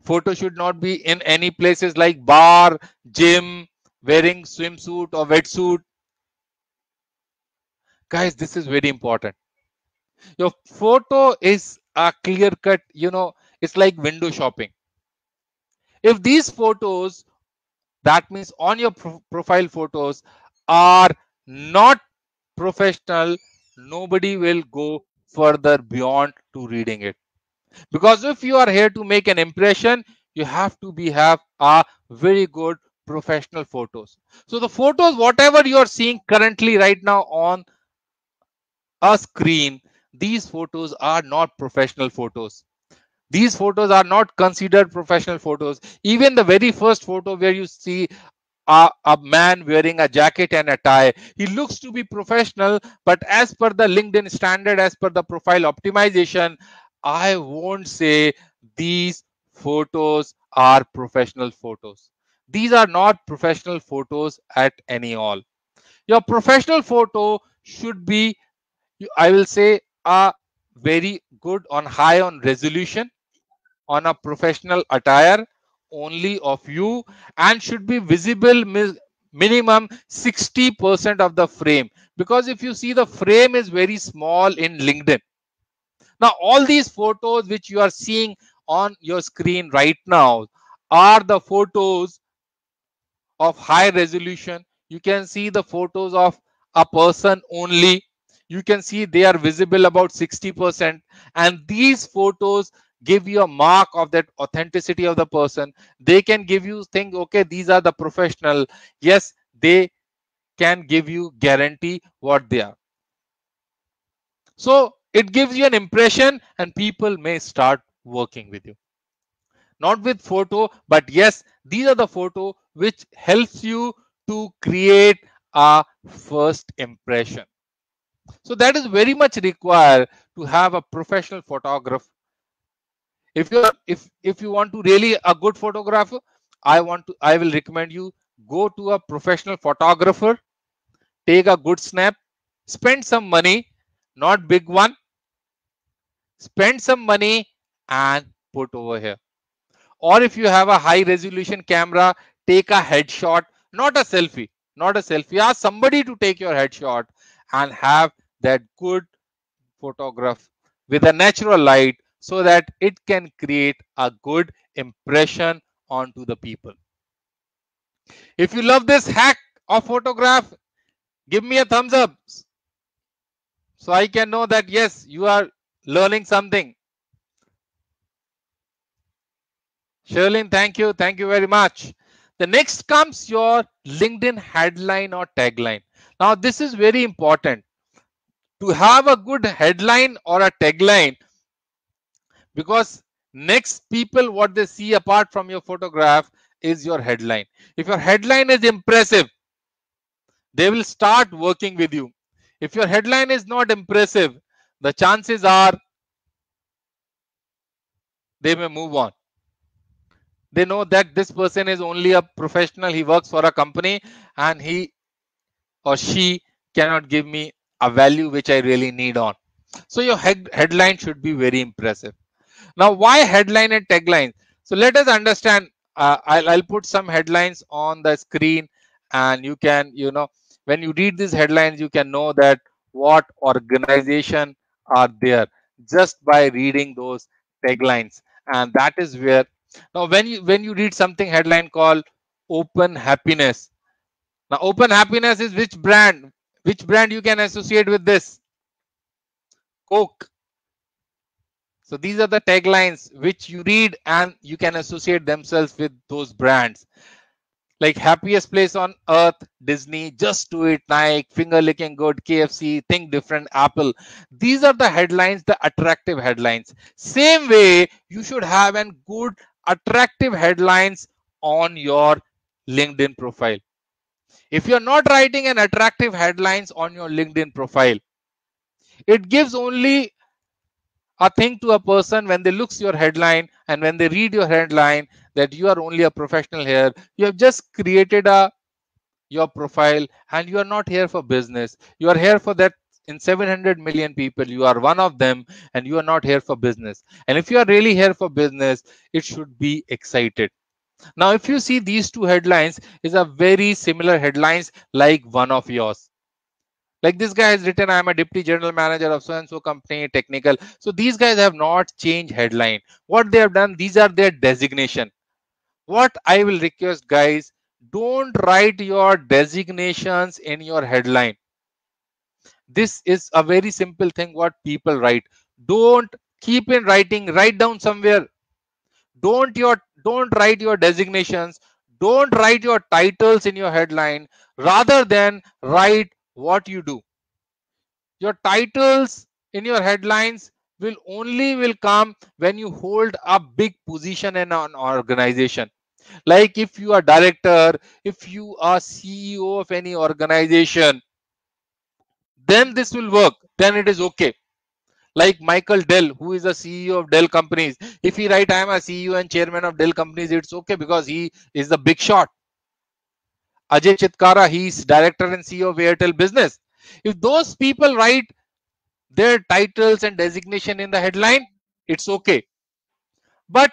Photo should not be in any places like bar, gym, wearing swimsuit or wetsuit. Guys, this is very important. Your photo is a clear cut, it's like window shopping. If these photos, that means on your profile photos, are not professional, nobody will go further beyond to reading it. Because if you are here to make an impression, you have to have a very good professional photos. So the photos, whatever you are seeing currently right now on a screen, these photos are not professional photos. These photos are not considered professional photos. Even the very first photo where you see a man wearing a jacket and a tie, he looks to be professional, but as per the LinkedIn standard, as per the profile optimization, I won't say these photos are professional photos. These are not professional photos at any all. Your professional photo should be, I will say, a very good on high on resolution, on a professional attire only of you, and should be visible minimum 60% of the frame, because if you see the frame is very small in LinkedIn. Now all these photos which you are seeing on your screen right now are the photos of high resolution. You can see the photos of a person only. You can see they are visible about 60%, and these photos give you a mark of that authenticity of the person. They can give you think, okay, these are the professional. Yes, they can give you guarantee what they are. So it gives you an impression, and people may start working with you. Not with photo, but yes, these are the photo which helps you to create a first impression. So that is very much required to have a professional photographer. If you want to really a good photographer, I will recommend you go to a professional photographer, take a good snap, spend some money, not big one, spend some money and put over here. Or if you have a high resolution camera, take a headshot, not a selfie, not a selfie. Ask somebody to take your headshot and have that good photograph with a natural light so that it can create a good impression onto the people. If you love this hack of photograph, give me a thumbs up so I can know that yes, you are learning something. Sherlyn, thank you. Thank you very much. The next comes your LinkedIn headline or tagline. Now, this is very important to have a good headline or a tagline, because next people what they see apart from your photograph is your headline. If your headline is impressive, they will start working with you. If your headline is not impressive, the chances are they may move on. They know that this person is only a professional, he works for a company, and he or she cannot give me a value which I really need on. So your headline should be very impressive. Now, why headline and tagline? So let us understand. I'll put some headlines on the screen, and you can, when you read these headlines, you can know that what organization are there just by reading those taglines. And that is where, now when you read something headline called open happiness. Now open happiness is which brand? Which brand you can associate with this? Coke. So these are the taglines which you read and you can associate themselves with those brands. Like happiest place on earth, Disney, just do it, Nike, finger licking good, KFC, think different, Apple. These are the headlines, the attractive headlines. Same way, you should have an good attractive headlines on your LinkedIn profile. If you're not writing an attractive headlines on your LinkedIn profile, it gives only a thing to a person when they looks your headline and when they read your headline that you are only a professional here. You have just created your profile and you are not here for business. You are here for that. In 700 million people, you are one of them, and you are not here for business. And if you are really here for business, it should be excited. Now if you see these two headlines is a very similar headlines like one of yours. Like this guy has written, I am a deputy general manager of so and so company, technical. So these guys have not changed headline. What they have done, these are their designation. What I will request, guys, don't write your designations in your headline. This is a very simple thing what people write. Don't keep in writing, write down somewhere. Don't write your designations. Don't write your titles in your headline. Rather than write what you do. Your titles in your headlines will come when you hold a big position in an organization. Like if you are director, if you are CEO of any organization, then this will work, then it is okay. Like Michael Dell, who is the CEO of Dell companies, if he write I am a CEO and chairman of Dell companies, it's okay because he is the big shot. Ajay Chitkara, he is director and CEO of Airtel business. If those people write their titles and designation in the headline, it's okay. But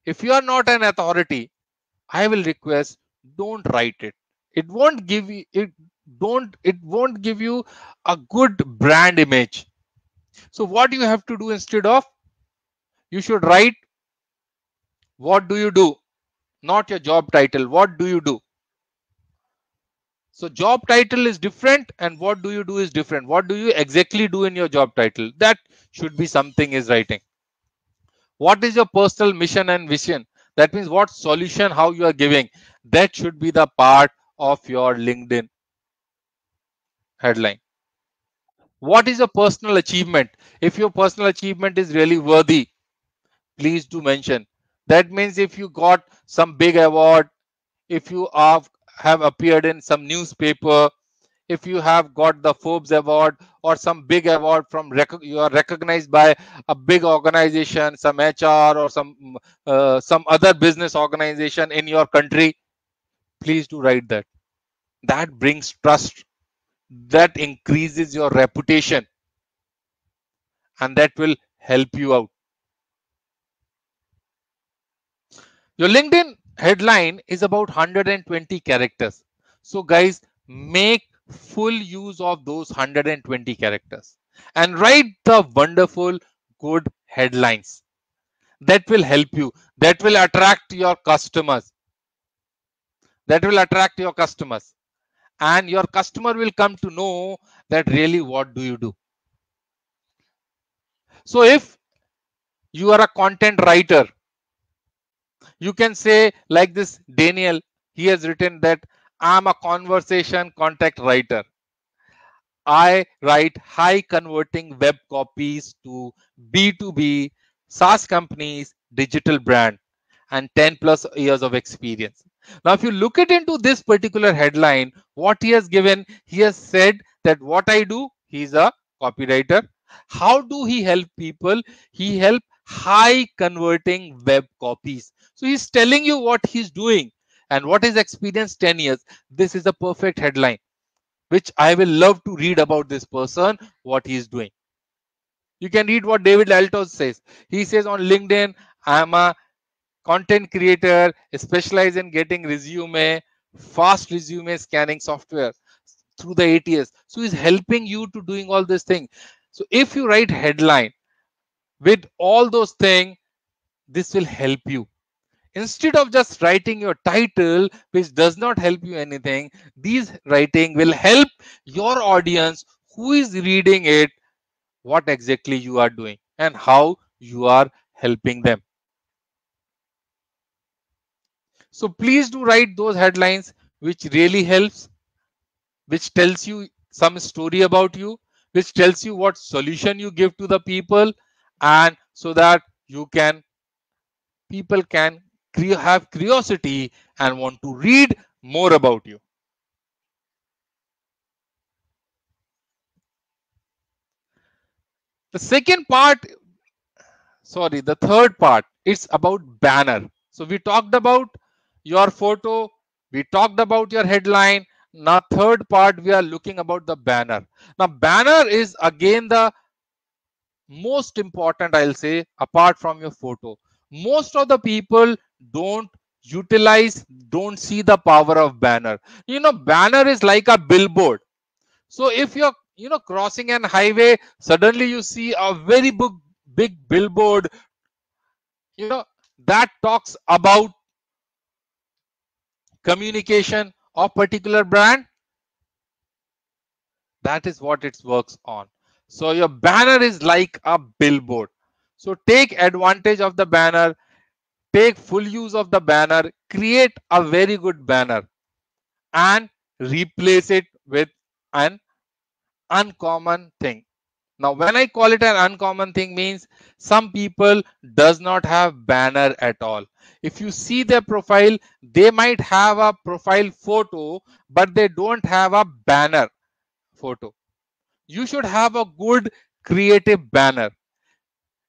if you are not an authority, I will request, don't write it. It won't give you it won't give you a good brand image. So what you have to do instead of, you should write what do you do, not your job title. What do you do? So job title is different and what do you do is different. What do you exactly do in your job title? That should be something is writing. What is your personal mission and vision? That means what solution, how you are giving. That should be the part of your LinkedIn headline. What is your personal achievement? If your personal achievement is really worthy, please do mention. That means if you got some big award, if you have appeared in some newspaper, if you have got the Forbes award or some big award from you are recognized by a big organization, some HR or some other business organization in your country, please do write that. That brings trust, that increases your reputation, and that will help you out. Your LinkedIn headline is about 120 characters. So guys, make full use of those 120 characters and write the wonderful good headlines. That will help you. That will attract your customers. That will attract your customers. And your customer will come to know that really what do you do. So if you are a content writer, you can say like this Daniel, he has written that I'm a conversation contact writer. I write high converting web copies to B2B SaaS companies, digital brand, and 10 plus years of experience. Now, if you look it into this particular headline, what he has given, he has said that what I do, he's a copywriter. How do he help people? He help high converting web copies. So he's telling you what he's doing and what is experience 10 years. This is a perfect headline, which I will love to read about this person, what he is doing. You can read what David Altos says. He says on LinkedIn, I'm a content creator, specialize in getting resume, fast resume scanning software through the ATS. So he's helping you to doing all this thing. So if you write headline with all those things, this will help you. Instead of just writing your title, which does not help you anything, these writing will help your audience who is reading it, what exactly you are doing and how you are helping them. So please do write those headlines which really helps, which tells you some story about you, which tells you what solution you give to the people, and so that you can people can have curiosity and want to read more about you. The second part, sorry, the third part, it's about banner. So we talked about your photo, we talked about your headline. Now third part, we are looking about the banner. Now banner is again the most important, I'll say, apart from your photo. Most of the people don't utilize, don't see the power of banner. Banner is like a billboard. So if you're crossing an highway, suddenly you see a very big billboard, that talks about communication of particular brand. That is what it works on. So your banner is like a billboard. So take advantage of the banner, take full use of the banner, create a very good banner and replace it with an uncommon thing. Now when I call it an uncommon thing means some people does not have banner at all. If you see their profile, they might have a profile photo but they don't have a banner photo. You should have a good creative banner.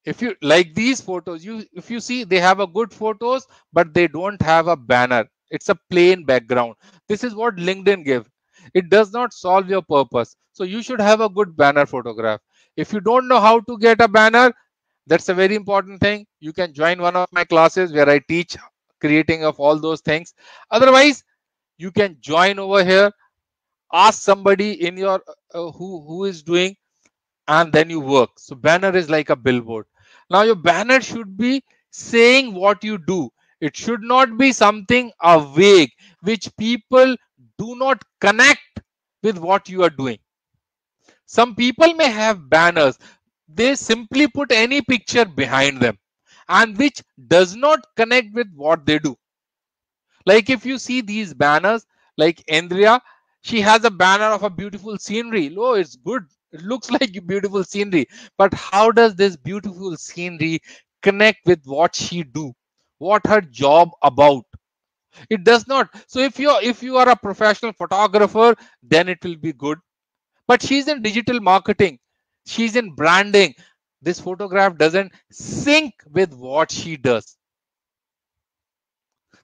If you like these photos, if you see they have a good photos but they don't have a banner, it's a plain background. This is what LinkedIn gives. It does not solve your purpose. So you should have a good banner photograph. If you don't know how to get a banner, that's a very important thing. You can join one of my classes where I teach creating of all those things. Otherwise, you can join over here, ask somebody in your who is doing, and then you work. So banner is like a billboard. Now your banner should be saying what you do. It should not be something vague which people do not connect with what you are doing. Some people may have banners, they simply put any picture behind them and which does not connect with what they do. Like if you see these banners, like Andrea, she has a banner of a beautiful scenery. Oh, it's good. It looks like beautiful scenery. But how does this beautiful scenery connect with what she do? What her job about? It does not. So if you are a professional photographer, then it will be good. But she's in digital marketing. She's in branding. This photograph doesn't sync with what she does.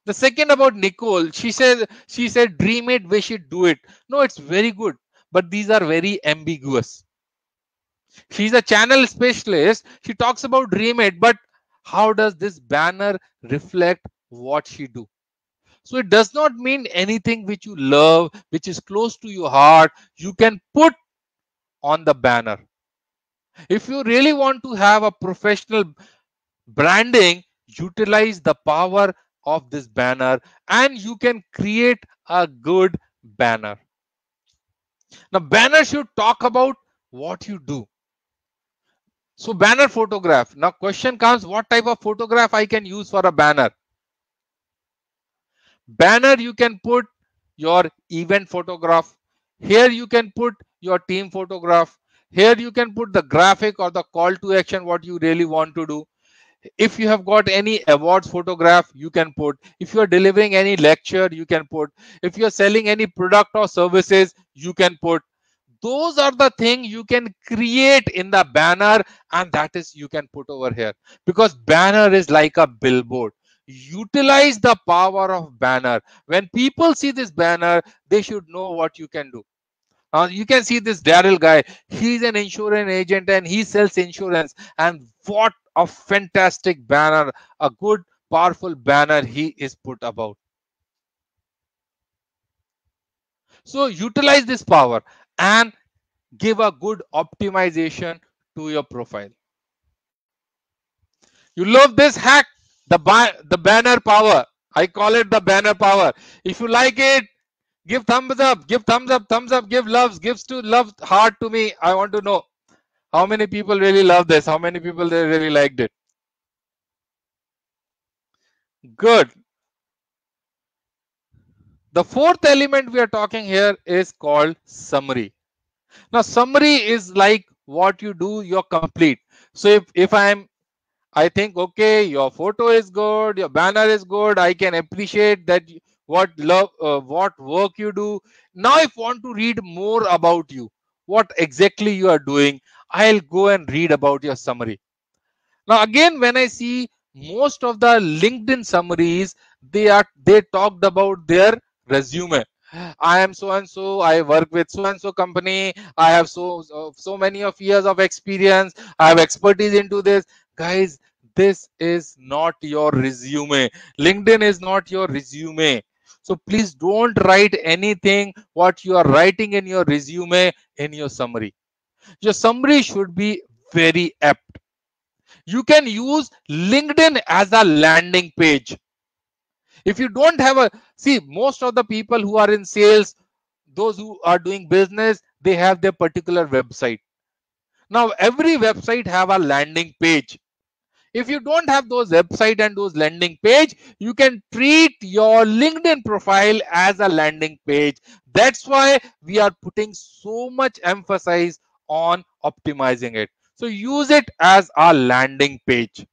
The second about Nicole, she said dream it, wish it, do it. No, it's very good, but these are very ambiguous. She's a channel specialist. She talks about dream it, but how does this banner reflect what she do? So it does not mean anything which you love, which is close to your heart, you can put on the banner. If you really want to have a professional branding, utilize the power of this banner and you can create a good banner. Now banner should talk about what you do. So banner photograph. Now question comes, what type of photograph I can use for a banner? Banner, you can put your event photograph. Here you can put your team photograph. Here you can put the graphic or the call to action, what you really want to do. If you have got any awards photograph, you can put. If you are delivering any lecture, you can put. If you are selling any product or services, you can put. Those are the things you can create in the banner, and that is you can put over here, because banner is like a billboard. Utilize the power of banner. When people see this banner, they should know what you can do. You can see this Daryl guy. He's an insurance agent and he sells insurance. And what a fantastic banner, a good powerful banner he is put about. So utilize this power and give a good optimization to your profile. You love this hack, the banner power. I call it the banner power. If you like it, give thumbs up, give thumbs up, give loves, gives to love heart to me. I want to know how many people really love this, how many people they really liked it. Good. The fourth element we are talking here is called summary. Now, summary is like what you do, you're complete. So if I think, okay, your photo is good, your banner is good, I can appreciate that what work you do. Now, if I want to read more about you, what exactly you are doing, I'll go and read about your summary. Now, again, when I see most of the LinkedIn summaries, they talked about their resume. I am so and so. I work with so and so company. I have so many of years of experience. I have expertise into this. Guys, this is not your resume. LinkedIn is not your resume. So please don't write anything what you are writing in your resume in your summary. Your summary should be very apt. You can use LinkedIn as a landing page. If you don't have a, see, most of the people who are in sales, those who are doing business, they have their particular website. Now every website have a landing page. If you don't have those website and those landing page, you can treat your LinkedIn profile as a landing page. That's why we are putting so much emphasis on optimizing it. So use it as a landing page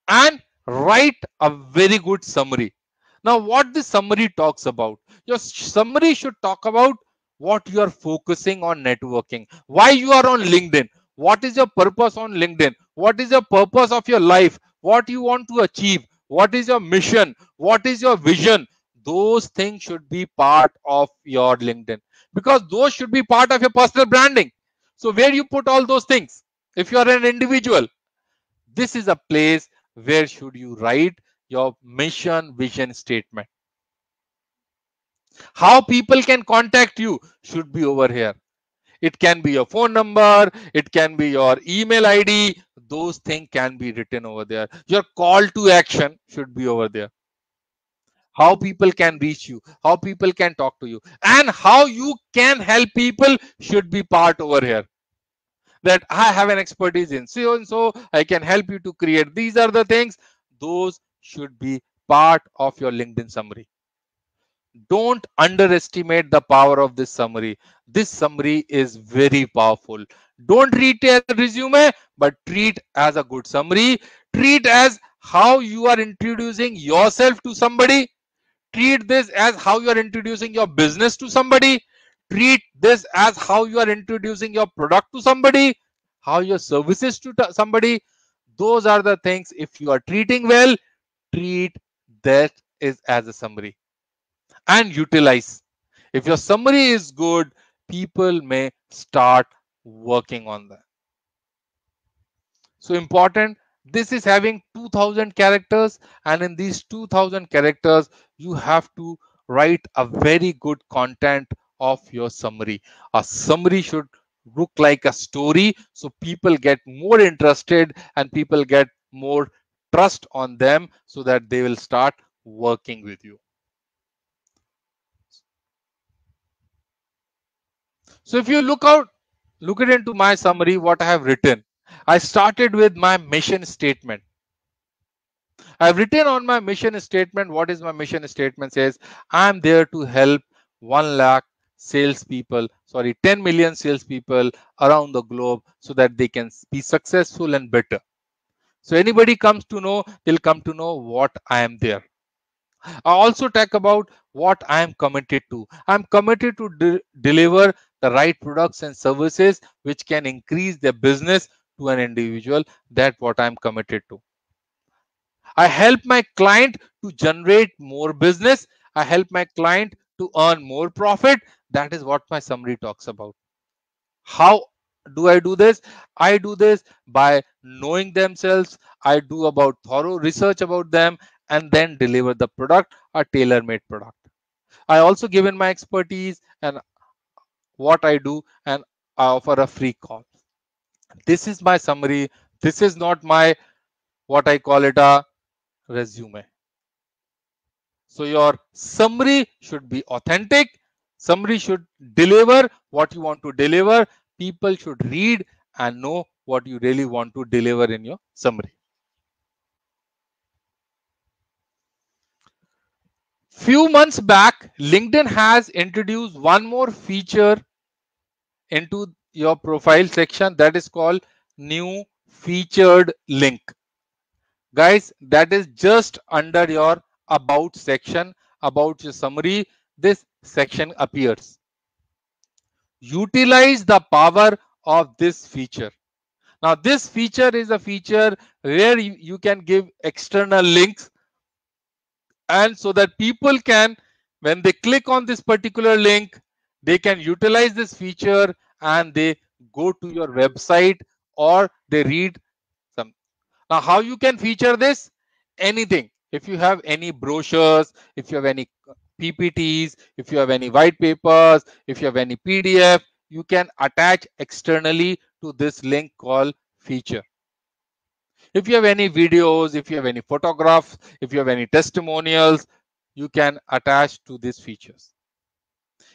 and write a very good summary. Now, what this summary talks about? Your summary should talk about what you are focusing on networking, why you are on LinkedIn, what is your purpose on LinkedIn, what is your purpose of your life, what you want to achieve, what is your mission, what is your vision. Those things should be part of your LinkedIn because those should be part of your personal branding. So, where you put all those things, if you are an individual, this is a place where should you write your mission vision statement. How people can contact you should be over here. It can be your phone number, it can be your email ID. Those things can be written over there. Your call to action should be over there. How people can reach you, how people can talk to you, and how you can help people should be part over here. That I have an expertise in so and so, I can help you to create. These are the things. Those should be part of your LinkedIn summary. Don't underestimate the power of this summary. This summary is very powerful. Don't treat it as a resume, but treat as a good summary. Treat as how you are introducing yourself to somebody. Treat this as how you are introducing your business to somebody. Treat this as how you are introducing your product to somebody, how your services to somebody. Those are the things. If you are treating well, treat that is as a summary and utilize. If your summary is good, people may start working on that. So important. This is having 2000 characters, and in these 2000 characters, you have to write a very good content of your summary. A summary should look like a story, so people get more interested and people get more trust on them so that they will start working with you. So if you look it into my summary, what I have written. I started with my mission statement. I've written on my mission statement. What is my mission statement? Says I'm there to help 1 lakh salespeople, 10 million salespeople around the globe so that they can be successful and better. So anybody comes to know, they'll come to know what I am there. I also talk about what I am committed to. I'm committed to deliver the right products and services which can increase their business to an individual. That's what I'm committed to. I help my client to generate more business. I help my client to earn more profit. That is what my summary talks about. How do I do this? I do this by knowing themselves. I do about thorough research about them and then deliver the product, a tailor-made product. I also given my expertise and what I do, and I offer a free call. This is my summary. This is not my, what I call it, a resume. So your summary should be authentic. Summary should deliver what you want to deliver. People should read and know what you really want to deliver in your summary. Few months back, LinkedIn has introduced one more feature into your profile section, that is called new featured link. Guys, that is just under your about section, about your summary. This section appears. Utilize the power of this feature. Now, this feature is a feature where you can give external links, and so that people can, when they click on this particular link, they can utilize this feature and they go to your website or they read some. Now, how you can feature this? Anything. If you have any brochures, if you have any PPTs, if you have any white papers, if you have any PDF, you can attach externally to this link called feature. If you have any videos, if you have any photographs, if you have any testimonials, you can attach to these features.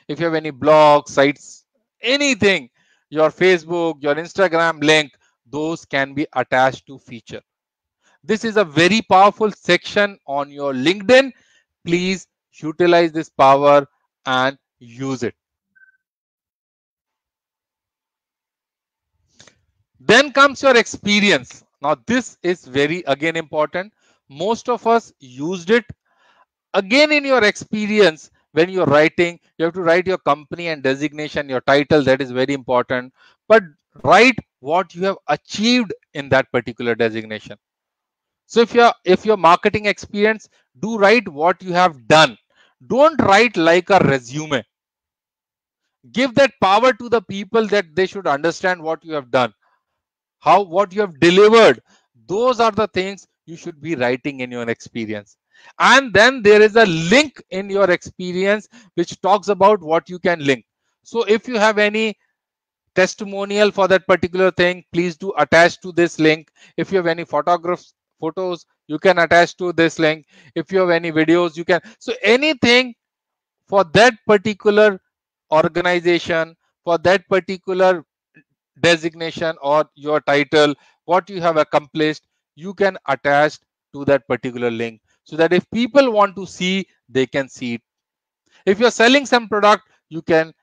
If you have any blogs, sites, anything, your Facebook, your Instagram link, those can be attached to feature. This is a very powerful section on your LinkedIn. Please utilize this power and use it. Then comes your experience. Now, this is very, again, important. Most of us used it. Again, in your experience, when you're writing, you have to write your company and designation, your title, that is very important. But write what you have achieved in that particular designation. So if your marketing experience, do write what you have done. Don't write like a resume. Give that power to the people that they should understand what you have done, what you have delivered. Those are the things you should be writing in your experience. And then there is a link in your experience which talks about what you can link. So if you have any testimonial for that particular thing, please do attach to this link. If you have any photos, you can attach to this link. If you have any videos, you can. So anything for that particular organization, for that particular designation or your title, what you have accomplished, you can attach to that particular link, so that if people want to see, they can see it. If you're selling some product, you can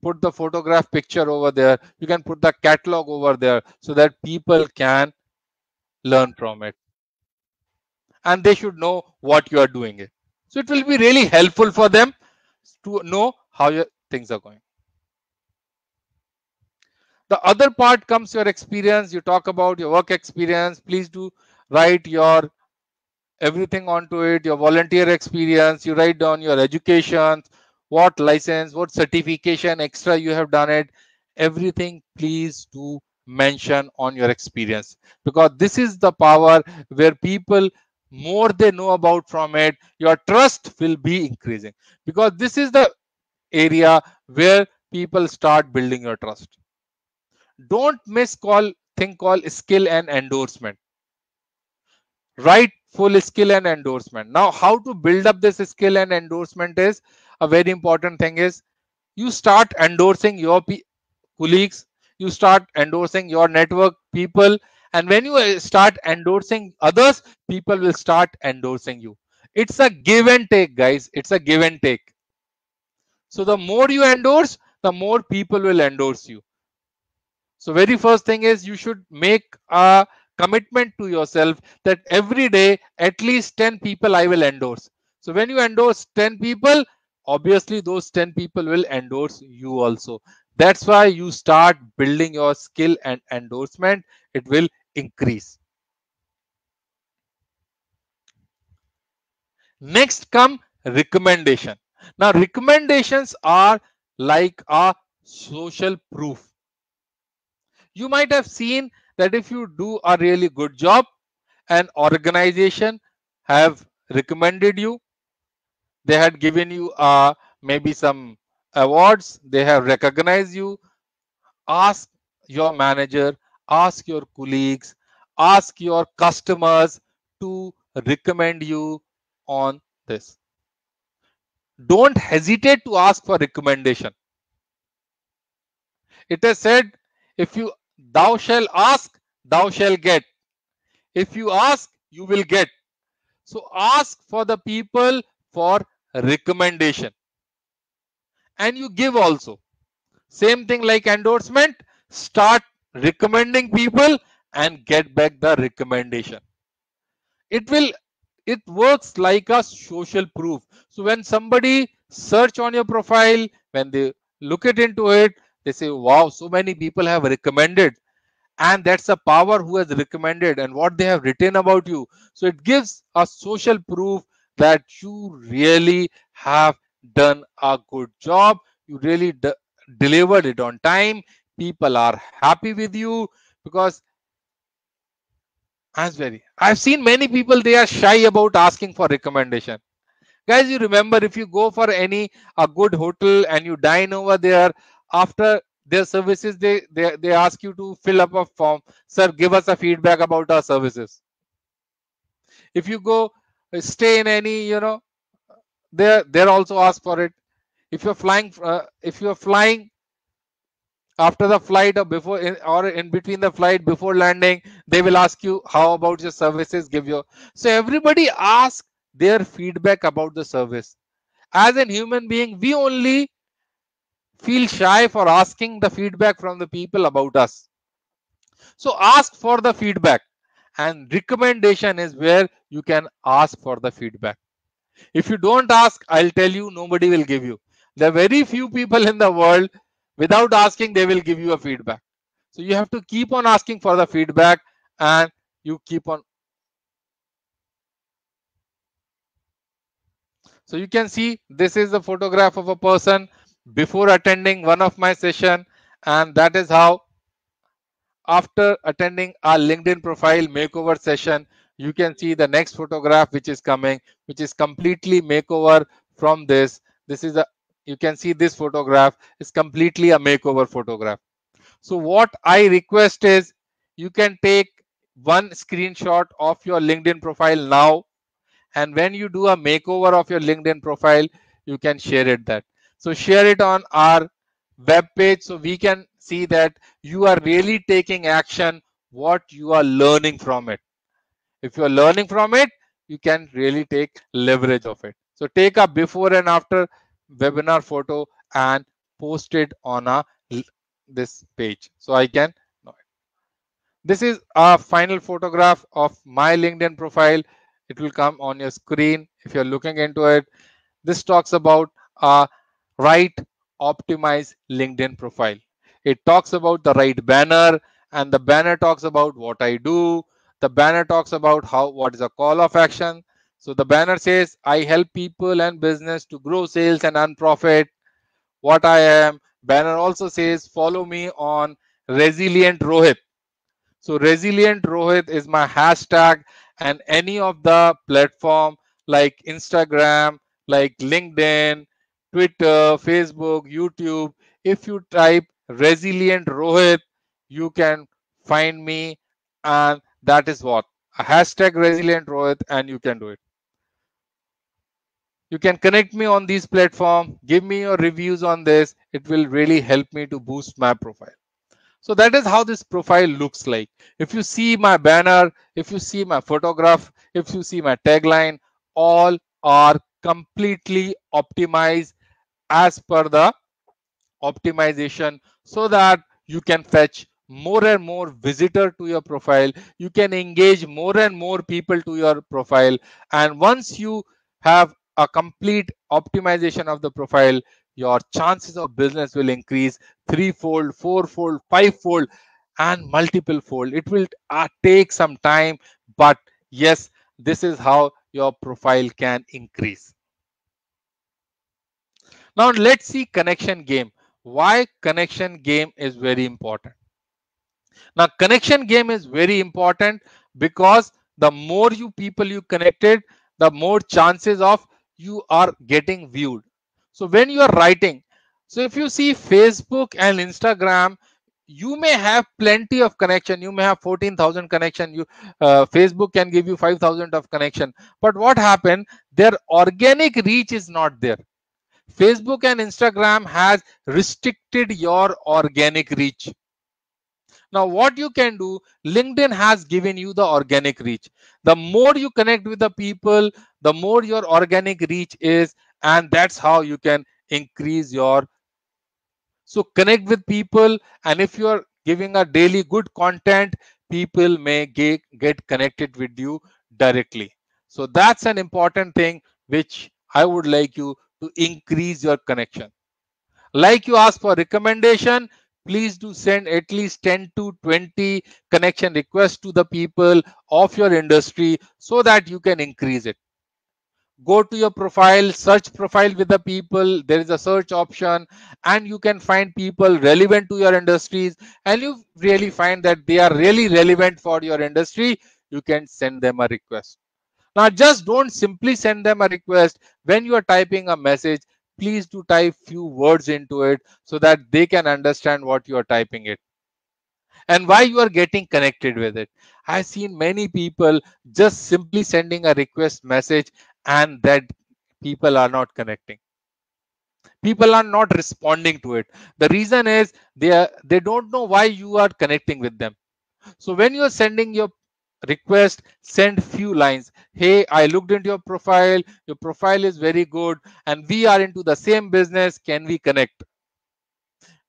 put the photograph picture over there, you can put the catalog over there, so that people can learn from it and they should know what you are doing it. So it will be really helpful for them to know how your things are going. The other part comes your experience. You talk about your work experience. Please do write your everything onto it, your volunteer experience. You write down your education, what license, what certification extra you have done it. Everything please do mention on your experience, because this is the power where people, more they know about from it, your trust will be increasing, because this is the area where people start building your trust. Don't miss thing called skill and endorsement. Write full skill and endorsement. Now, how to build up this skill and endorsement is a very important thing. Is you start endorsing your colleagues, you start endorsing your network people, and when you start endorsing others, people will start endorsing you. It's a give and take, guys. It's a give and take. So the more you endorse, the more people will endorse you. So very first thing is you should make a commitment to yourself that every day at least 10 people I will endorse. So when you endorse 10 people, obviously those 10 people will endorse you also. That's why you start building your skill and endorsement. It will increase. Next come recommendation. Now recommendations are like a social proof. You might have seen that if you do a really good job, an organization have recommended you, they had given you maybe some awards, they have recognized you. Ask your manager, ask your colleagues, ask your customers to recommend you on this. Don't hesitate to ask for recommendation. It is said, if you thou shall ask, thou shall get. If you ask, you will get. So ask for the people for recommendation, and you give also. Same thing like endorsement. Start recommending people and get back the recommendation. It works like a social proof. So when somebody search on your profile, when they look it into it, they say, wow, so many people have recommended, and that's a power who has recommended and what they have written about you. So it gives a social proof that you really have done a good job, you really delivered it on time, people are happy with you. Because I've seen many people, they are shy about asking for recommendation. Guys, you remember, if you go for a good hotel and you dine over there, after their services, they ask you to fill up a form. Sir, give us a feedback about our services. If you go stay in any, they're also ask for it. If you're flying after the flight or or in between the flight before landing, they will ask you how about your services, give your. So everybody asks their feedback about the service. As a human being, we only feel shy for asking the feedback from the people about us. So ask for the feedback, and recommendation is where you can ask for the feedback. If you don't ask, I'll tell you, nobody will give you. There are very few people in the world, without asking, they will give you a feedback. So you have to keep on asking for the feedback, and you keep on. So you can see, this is the photograph of a person before attending one of my session, and that is how, after attending our LinkedIn profile makeover session, you can see the next photograph which is coming, which is completely makeover from this. This is you can see this photograph is completely a makeover photograph. So what I request is, you can take one screenshot of your LinkedIn profile now, and when you do a makeover of your LinkedIn profile, you can share it that. So share it on our web page, so we can see that you are really taking action, what you are learning from it. If you are learning from it, you can really take leverage of it. So take a before and after webinar photo and post it on this page, so I can know it. This is a final photograph of my LinkedIn profile. It will come on your screen if you're looking into it. This talks about a right optimized LinkedIn profile. It talks about the right banner, and the banner talks about what I do. The banner talks about what is a call of action. So the banner says, I help people and business to grow sales and earn profit. What I am. Banner also says, follow me on Resilient Rohit. So Resilient Rohit is my hashtag, and any of the platform like Instagram, like LinkedIn, Twitter, Facebook, YouTube, if you type Resilient Rohit, you can find me, and that is what, a hashtag Resilient Rohit, and you can do it. You can connect me on these platforms, give me your reviews on this. It will really help me to boost my profile. So that is how this profile looks like. If you see my banner, if you see my photograph, if you see my tagline, all are completely optimized as per the optimization, so that you can fetch more and more visitor to your profile. You can engage more and more people to your profile. And once you have a complete optimization of the profile, your chances of business will increase threefold, fourfold, fivefold, and multiple fold. It will take some time, but yes, this is how your profile can increase. Now let's see connection game. Why connection game is very important. Now, connection game is very important because the more people you connected, the more chances of you are getting viewed. So when you are writing, so if you see Facebook and Instagram, you may have plenty of connection. You may have 14,000 connection. Facebook can give you 5,000 of connection. But what happened? Their organic reach is not there. Facebook and Instagram has restricted your organic reach. Now, what you can do, LinkedIn has given you the organic reach. The more you connect with the people, the more your organic reach is, and that's how you can increase your. So connect with people, and if you are giving a daily good content, people may get connected with you directly. So that's an important thing which I would like you to increase your connection. Like you ask for recommendation, please do send at least 10 to 20 connection requests to the people of your industry so that you can increase it. Go to your profile, search profile with the people. There is a search option, and you can find people relevant to your industries, and you really find that they are really relevant for your industry. You can send them a request. Now, just don't simply send them a request. When you are typing a message, please do type few words into it so that they can understand what you are typing it and why you are getting connected with it. I've seen many people just simply sending a request message and that people are not connecting. People are not responding to it. The reason is they don't know why you are connecting with them. So when you are sending your request, send few lines. Hey, I looked into your profile. Your profile is very good, and we are into the same business. Can we connect?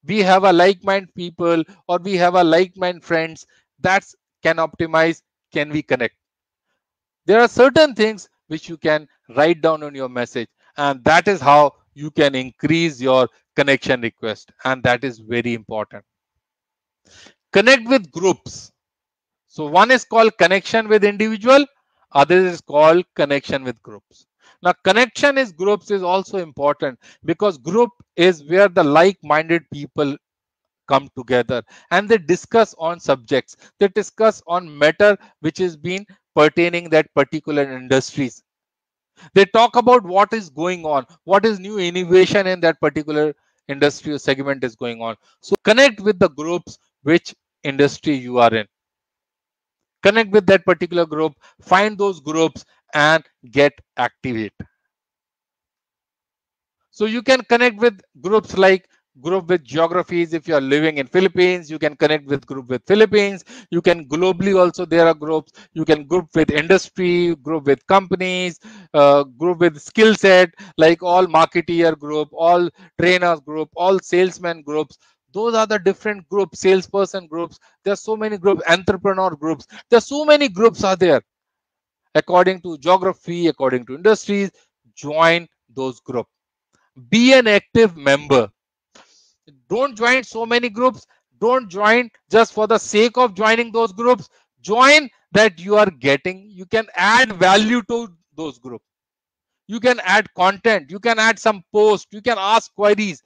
We have a like-minded people, or we have a like-minded friends. That's can optimize. Can we connect? There are certain things which you can write down on your message, and that is how you can increase your connection request, and that is very important. Connect with groups. So one is called connection with individual, other is called connection with groups. Now connection is groups is also important because group is where the like-minded people come together and they discuss on subjects. They discuss on matter which is being pertaining that particular industries. They talk about what is going on, what is new innovation in that particular industry or segment is going on. So connect with the groups which industry you are in. Connect with that particular group, find those groups and get activate. So you can connect with groups like group with geographies. If you are living in Philippines, you can connect with group with Philippines. You can globally also there are groups. You can group with industry, group with companies, group with skill set like all marketeer group, all trainers group, all salesman groups. Those are the different groups, salesperson groups. There are so many groups, entrepreneur groups. There are so many groups are there. According to geography, according to industries, join those groups. Be an active member. Don't join so many groups. Don't join just for the sake of joining those groups. Join that you are getting. You can add value to those groups. You can add content. You can add some posts. You can ask queries.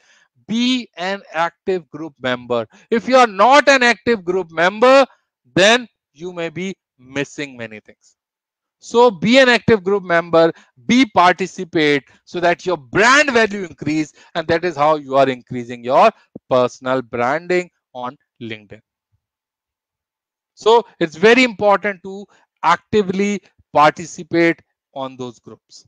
Be an active group member. If you are not an active group member, then you may be missing many things. So be an active group member, be participate so that your brand value increase, and that is how you are increasing your personal branding on LinkedIn. So it's very important to actively participate on those groups.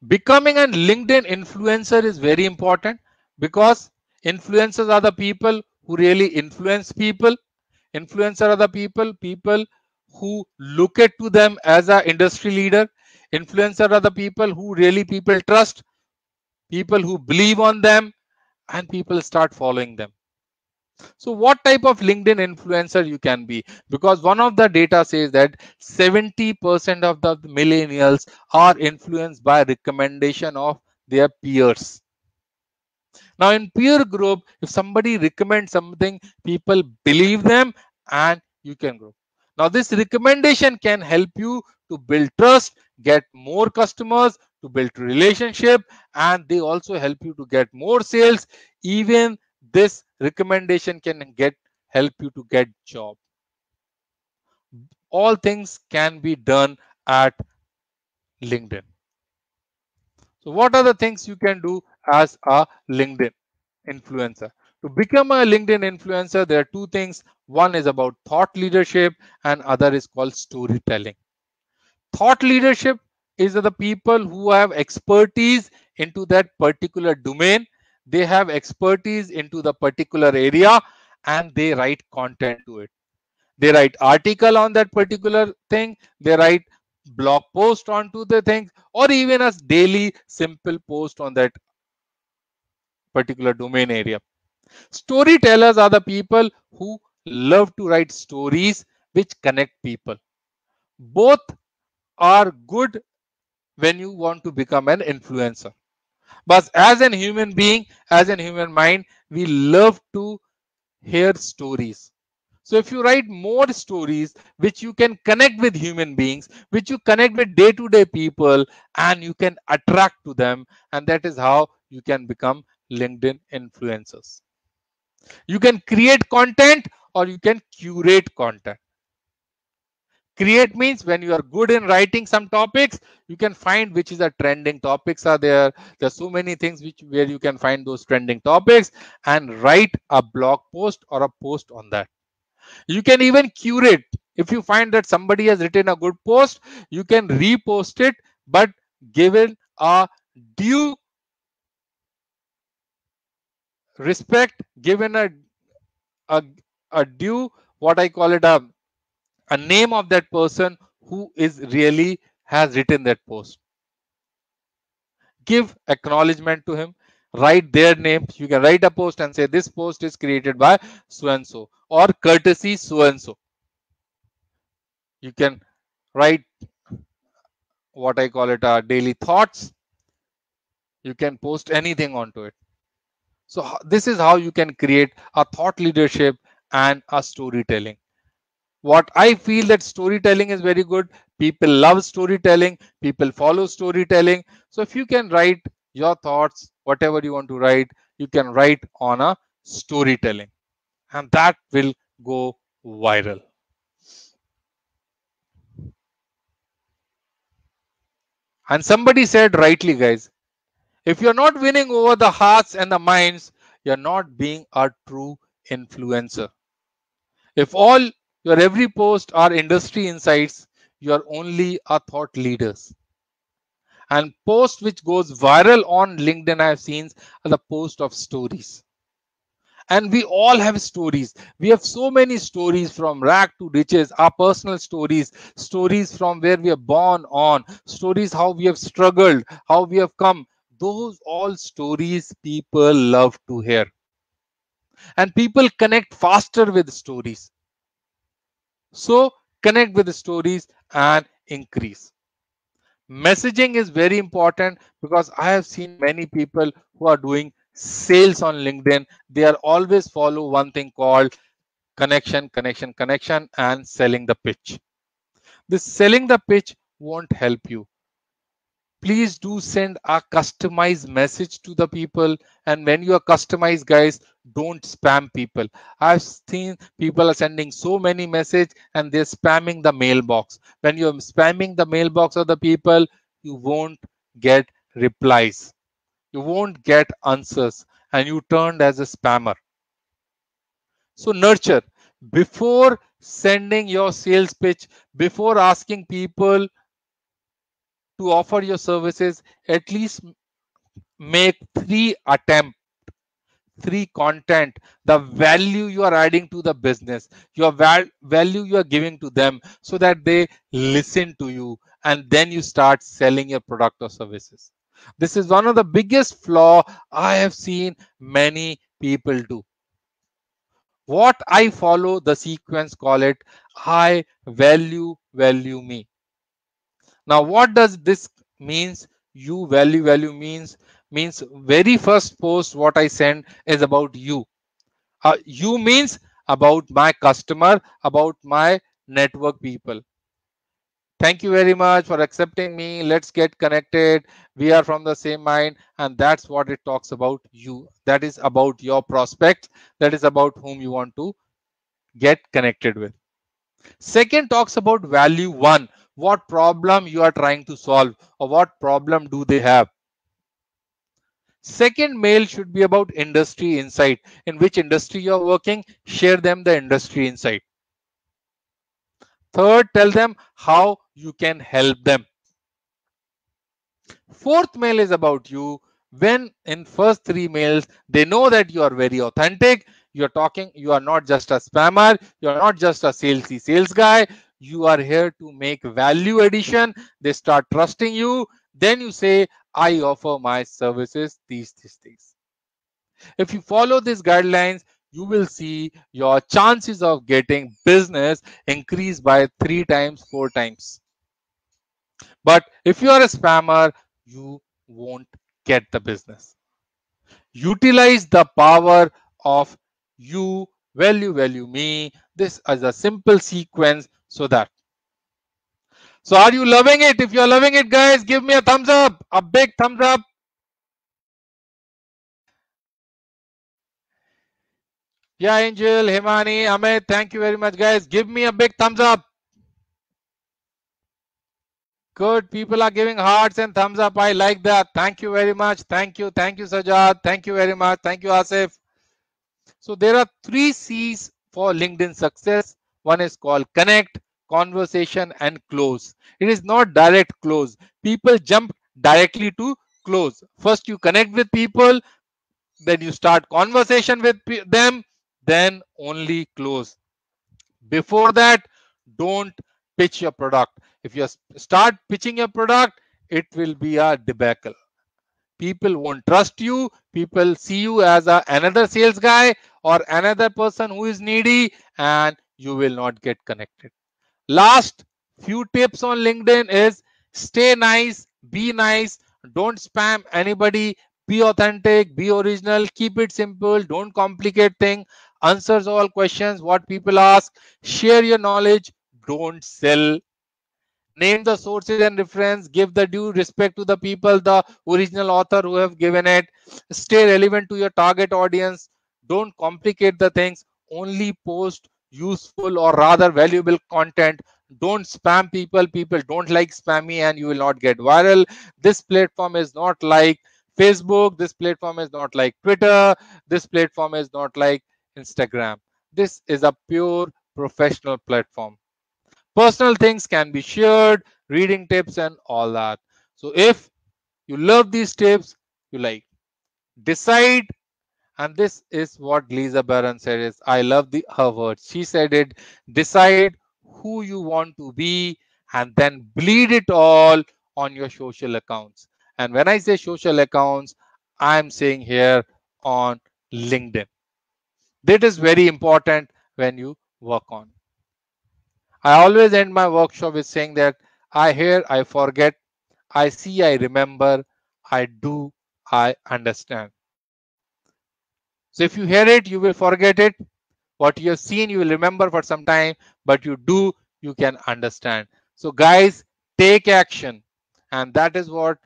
Becoming a LinkedIn influencer is very important because influencers are the people who really influence people. Influencer are the people who look at to them as an industry leader. Influencer are the people who really people trust, people who believe on them, and people start following them. So what type of LinkedIn influencer you can be? Because one of the data says that 70% of the millennials are influenced by recommendation of their peers. Now in peer group, if somebody recommends something, people believe them and you can grow. Now this recommendation can help you to build trust, get more customers, to build relationship, and they also help you to get more sales. Even this recommendation can help you to get job. All things can be done at LinkedIn. So what are the things you can do as a LinkedIn influencer? To become a LinkedIn influencer, there are two things. One is about thought leadership and other is called storytelling. Thought leadership is the people who have expertise into that particular domain. They have expertise into the particular area and they write content to it. They write article on that particular thing. They write blog post onto the things, or even a daily simple post on that particular domain area. Storytellers are the people who love to write stories which connect people. Both are good when you want to become an influencer. But as an human being, as an human mind, we love to hear stories. So if you write more stories which you can connect with human beings, which you connect with day-to-day people, and you can attract to them, and that is how you can become LinkedIn influencers. You can create content or you can curate content. Create means when you are good in writing some topics, you can find which is the trending topics are there. There's so many things where you can find those trending topics and write a blog post or a post on that. You can even curate. If you find that somebody has written a good post, you can repost it, but given a due respect, given a, a due, what I call it, a name of that person who is really has written that post. Give acknowledgement to him, write their name. You can write a post and say this post is created by so and so or courtesy so and so. You can write what I call it daily thoughts. You can post anything onto it. So this is how you can create a thought leadership and a storytelling. What I feel that storytelling is very good. People love storytelling. People follow storytelling. So if you can write your thoughts, whatever you want to write, you can write on a storytelling, and that will go viral. And somebody said rightly, guys, if you're not winning over the hearts and the minds, you're not being a true influencer. If all your every post are industry insights, you are only a thought leaders. And post which goes viral on LinkedIn, I have seen are the post of stories. And we all have stories. We have so many stories from rag to riches, our personal stories, stories from where we are born on, stories how we have struggled, how we have come. Those all stories people love to hear. And people connect faster with stories. So connect with the stories and increase. Messaging is very important because I have seen many people who are doing sales on LinkedIn. They are always follow one thing called connection, connection, connection, and selling the pitch. This selling the pitch won't help you. Please do send a customized message to the people. And when you are customized, guys, don't spam people. I've seen people are sending so many messages and they're spamming the mailbox. When you're spamming the mailbox of the people, you won't get replies. You won't get answers and you turned as a spammer. So nurture. Before sending your sales pitch, before asking people to offer your services, at least make 3 attempts, 3 content, the value you are adding to the business, your value you are giving to them so that they listen to you and then you start selling your product or services. This is one of the biggest flaw I have seen many people do. What I follow the sequence call it I value me. Now what does this means? You value means very first post what I send is about you. You means about my customer, about my network people. Thank you very much for accepting me. Let's get connected. We are from the same mind, and that's what it talks about you. That is about your prospects. That is about whom you want to get connected with. Second talks about value one. What problem you are trying to solve, or what problem do they have? Second mail should be about industry insight. In which industry you are working, share them the industry insight. Third, tell them how you can help them. Fourth mail is about you. When in first three mails, they know that you are very authentic. You're talking, you are not just a spammer, you're not just a salesy sales guy. You are here to make value addition. They start trusting you. Then you say, I offer my services, these things. If you follow these guidelines, you will see your chances of getting business increase by 3 times, 4 times. But if you are a spammer, you won't get the business. Utilize the power of you, value me. This is a simple sequence so that. So are you loving it? If you're loving it, guys, give me a thumbs up, a big thumbs up. Yeah, Angel, Himani, Amit, thank you very much, guys. Give me a big thumbs up. Good. People are giving hearts and thumbs up. I like that. Thank you very much. Thank you. Thank you, Sajad. Thank you very much. Thank you, Asif. So there are 3 C's for LinkedIn success. One is called connect, conversation, and close. It is not direct close. People jump directly to close. First you connect with people, then you start conversation with them, then only close. Before that, don't pitch your product. If you start pitching your product, it will be a debacle. People won't trust you. People see you as another sales guy or another person who is needy, and you will not get connected. Last few tips on LinkedIn is stay nice, be nice, don't spam anybody, be authentic, be original, keep it simple, don't complicate things, answers all questions what people ask, share your knowledge, don't sell. Name the sources and reference, give the due respect to the people, the original author who have given it. Stay relevant to your target audience. Don't complicate the things. Only post useful or rather valuable content. Don't spam people. People don't like spammy and you will not get viral. This platform is not like Facebook. This platform is not like Twitter. This platform is not like Instagram. This is a pure professional platform. Personal things can be shared, reading tips and all that. So if you love these tips, you like, decide. And this is what Lisa Barron said is, I love her words. She said it, decide who you want to be and then bleed it all on your social accounts. And when I say social accounts, I'm saying here on LinkedIn. That is very important when you work on. I always end my workshop with saying that I hear, I forget, I see, I remember, I do, I understand. So if you hear it, you will forget it. What you have seen, you will remember for some time, but you do, you can understand. So guys, take action. And that is what,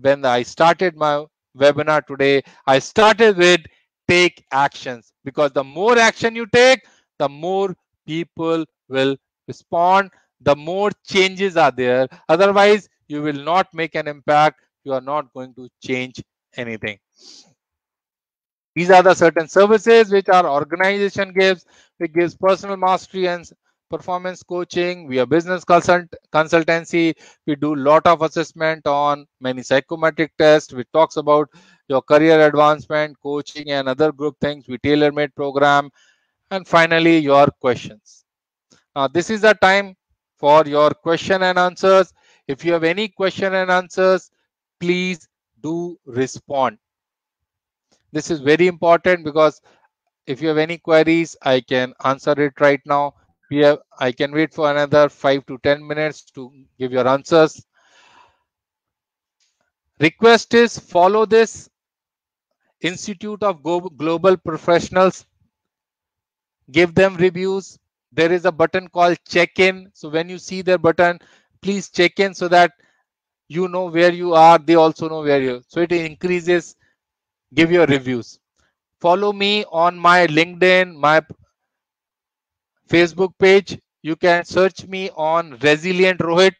when I started my webinar today, I started with take actions, because the more action you take, the more people will respond, the more changes are there. Otherwise, you will not make an impact. You are not going to change anything. These are the certain services which our organization gives. It gives personal mastery and performance coaching. We are business consultancy. We do lot of assessment on many psychometric tests, which talks about your career advancement, coaching, and other group things. We tailor-made program. And finally, your questions. Now, this is the time for your question and answers. If you have any question and answers, please do respond. This is very important because if you have any queries, I can answer it right now. I can wait for another 5 to 10 minutes to give your answers. Request is follow this Institute of Global Professionals. Give them reviews. There is a button called check-in. So when you see their button, please check in so that you know where you are, they also know where you are. So it increases. Give your reviews. Follow me on my LinkedIn, my Facebook page. You can search me on Resilient Rohit.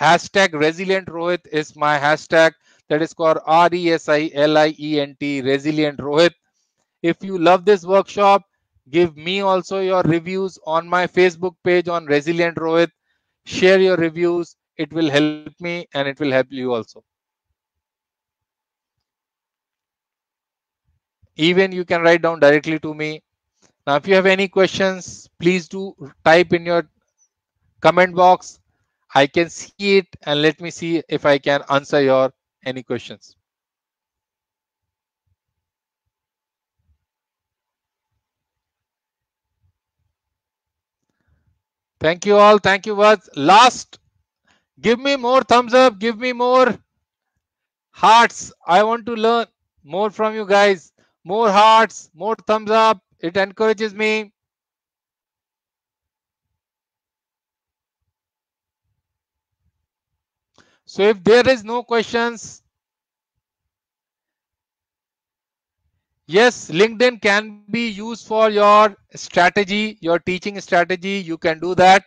Hashtag Resilient Rohit is my hashtag. That is called RESILIENT, Resilient Rohit. If you love this workshop, give me also your reviews on my Facebook page on Resilient Rohit. Share your reviews. It will help me and it will help you also. Even you can write down directly to me. Now, if you have any questions, please do type in your comment box. I can see it and let me see if I can answer your any questions. Thank you all. Thank you. Last, give me more thumbs up. Give me more hearts. I want to learn more from you guys. More hearts, more thumbs up. It encourages me. So if there is no questions, yes, LinkedIn can be used for your strategy, your teaching strategy. You can do that.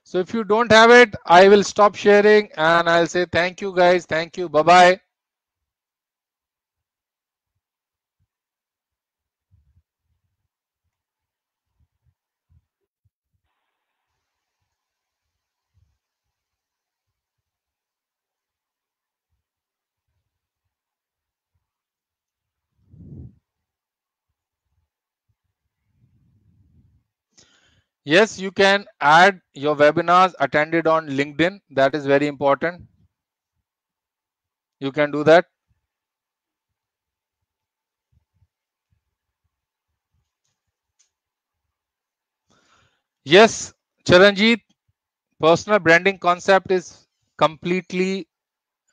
So if you don't have it, I will stop sharing and I'll say thank you guys. Thank you. Bye-bye. Yes, you can add your webinars attended on LinkedIn. That is very important. You can do that. Yes, Charanjit, personal branding concept is completely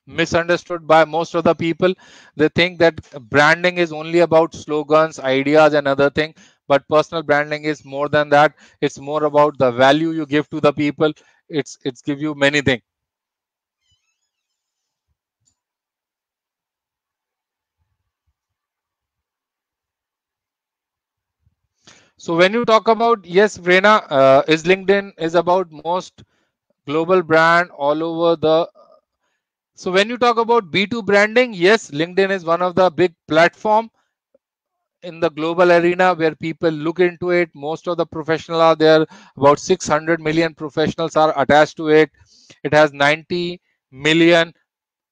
misunderstood by most of the people. They think that branding is only about slogans, ideas, and other thing. But personal branding is more than that. It's more about the value you give to the people. It's give you many things. So when you talk about, yes, Rena, is LinkedIn is about most global brand all over the. So when you talk about B2 branding, yes, LinkedIn is one of the big platform in the global arena where people look into it. Most of the professionals are there. About 600 million professionals are attached to it. It has 90 million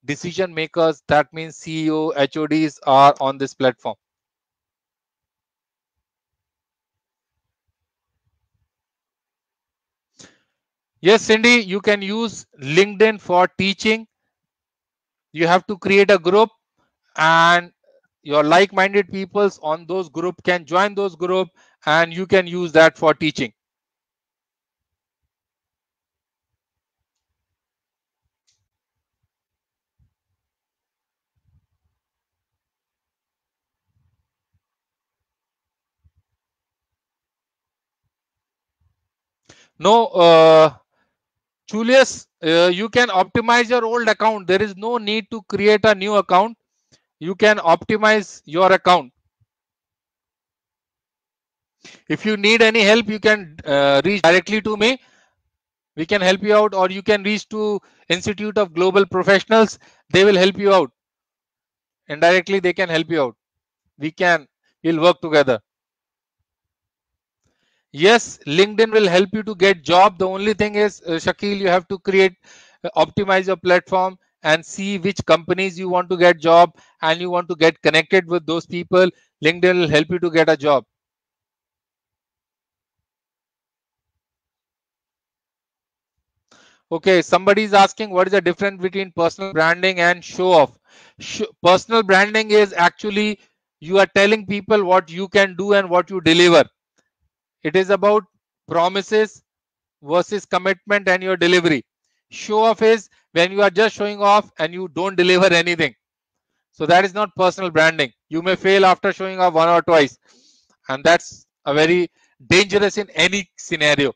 decision makers. That means CEO, HODs are on this platform. Yes, Cindy, you can use LinkedIn for teaching. You have to create a group and your like-minded peoples on those group can join those group and you can use that for teaching. No, Julius, you can optimize your old account. There is no need to create a new account. You can optimize your account. If you need any help, you can reach directly to me. We can help you out, or you can reach to Institute of Global Professionals. They will help you out. Indirectly, they can help you out. We'll work together. Yes, LinkedIn will help you to get job. The only thing is, Shakil, you have to optimize your platform and see which companies you want to get job and you want to get connected with those people. LinkedIn will help you to get a job. Okay, somebody is asking what is the difference between personal branding and show off. Personal branding is actually you are telling people what you can do and what you deliver. It is about promises versus commitment and your delivery. Show off is when you are just showing off and you don't deliver anything. So that is not personal branding. You may fail after showing up one or twice, and that's a very dangerous in any scenario.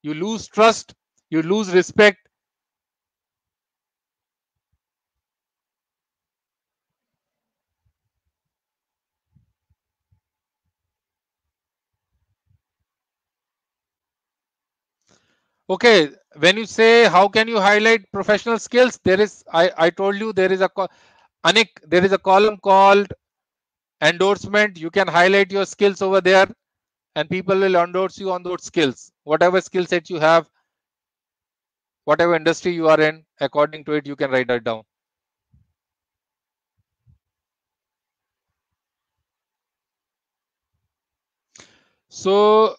You lose trust, you lose respect. Okay, when you say how can you highlight professional skills, there is I told you there is a Anik, there is a column called endorsement. You can highlight your skills over there, and people will endorse you on those skills. Whatever skill set you have, whatever industry you are in, according to it, you can write that down. So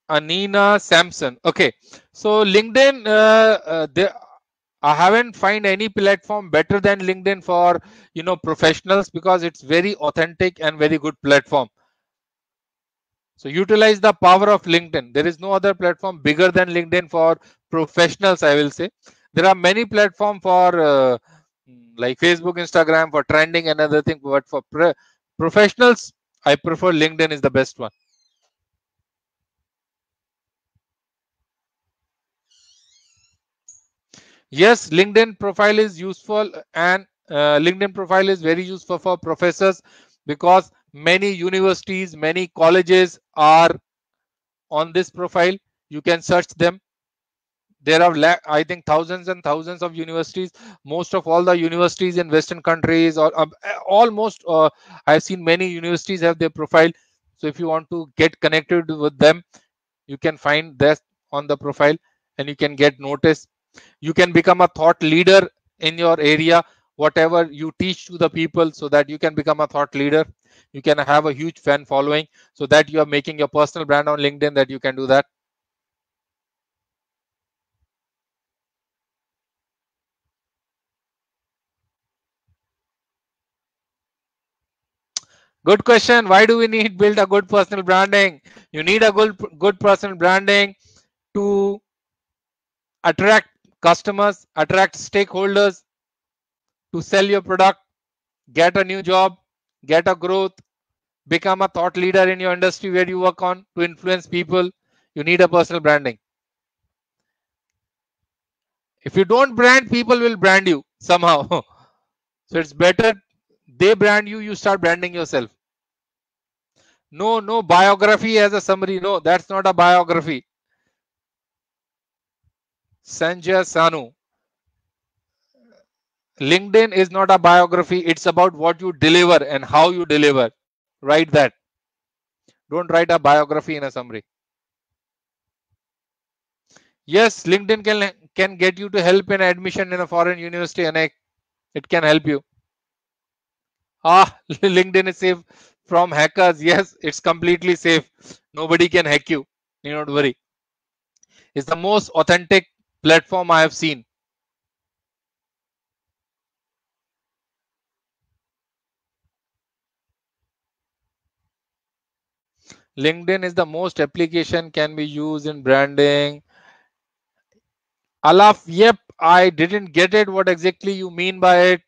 Anina Sampson. Okay, so LinkedIn, I haven't find any platform better than LinkedIn for professionals, because it's very authentic and very good platform. So utilize the power of LinkedIn. There is no other platform bigger than LinkedIn for professionals, I will say. There are many platforms for like Facebook, Instagram for trending and other thing, but for professionals, I prefer LinkedIn is the best one. Yes, LinkedIn profile is useful, and LinkedIn profile is very useful for professors, because many universities, many colleges are on this profile. You can search them. There are I think thousands and thousands of universities. Most of all the universities in Western countries, or almost I've seen many universities have their profile. So if you want to get connected with them, you can find that on the profile, and you can get noticed. You can become a thought leader in your area, whatever you teach to the people, so that you can become a thought leader. You can have a huge fan following, so that you are making your personal brand on LinkedIn, that you can do that. Good question. Why do we need build a good personal branding? You need a good personal branding to attract customers, attract stakeholders, to sell your product, get a new job, get a growth, become a thought leader in your industry where you work on, to influence people. You need a personal branding. If you don't brand, people will brand you somehow. So it's better they brand you, you start branding yourself. No biography as a summary. No, that's not a biography. Sanjay Sanu. LinkedIn is not a biography. It's about what you deliver and how you deliver. Write that. Don't write a biography in a summary. Yes, LinkedIn can get you to help in admission in a foreign university, and it can help you. LinkedIn is safe from hackers. Yes, it's completely safe. Nobody can hack you. Do not worry. It's the most authentic platform I have seen. LinkedIn is the most application can be used in branding. Alaf, yep, I didn't get it. What exactly you mean by it?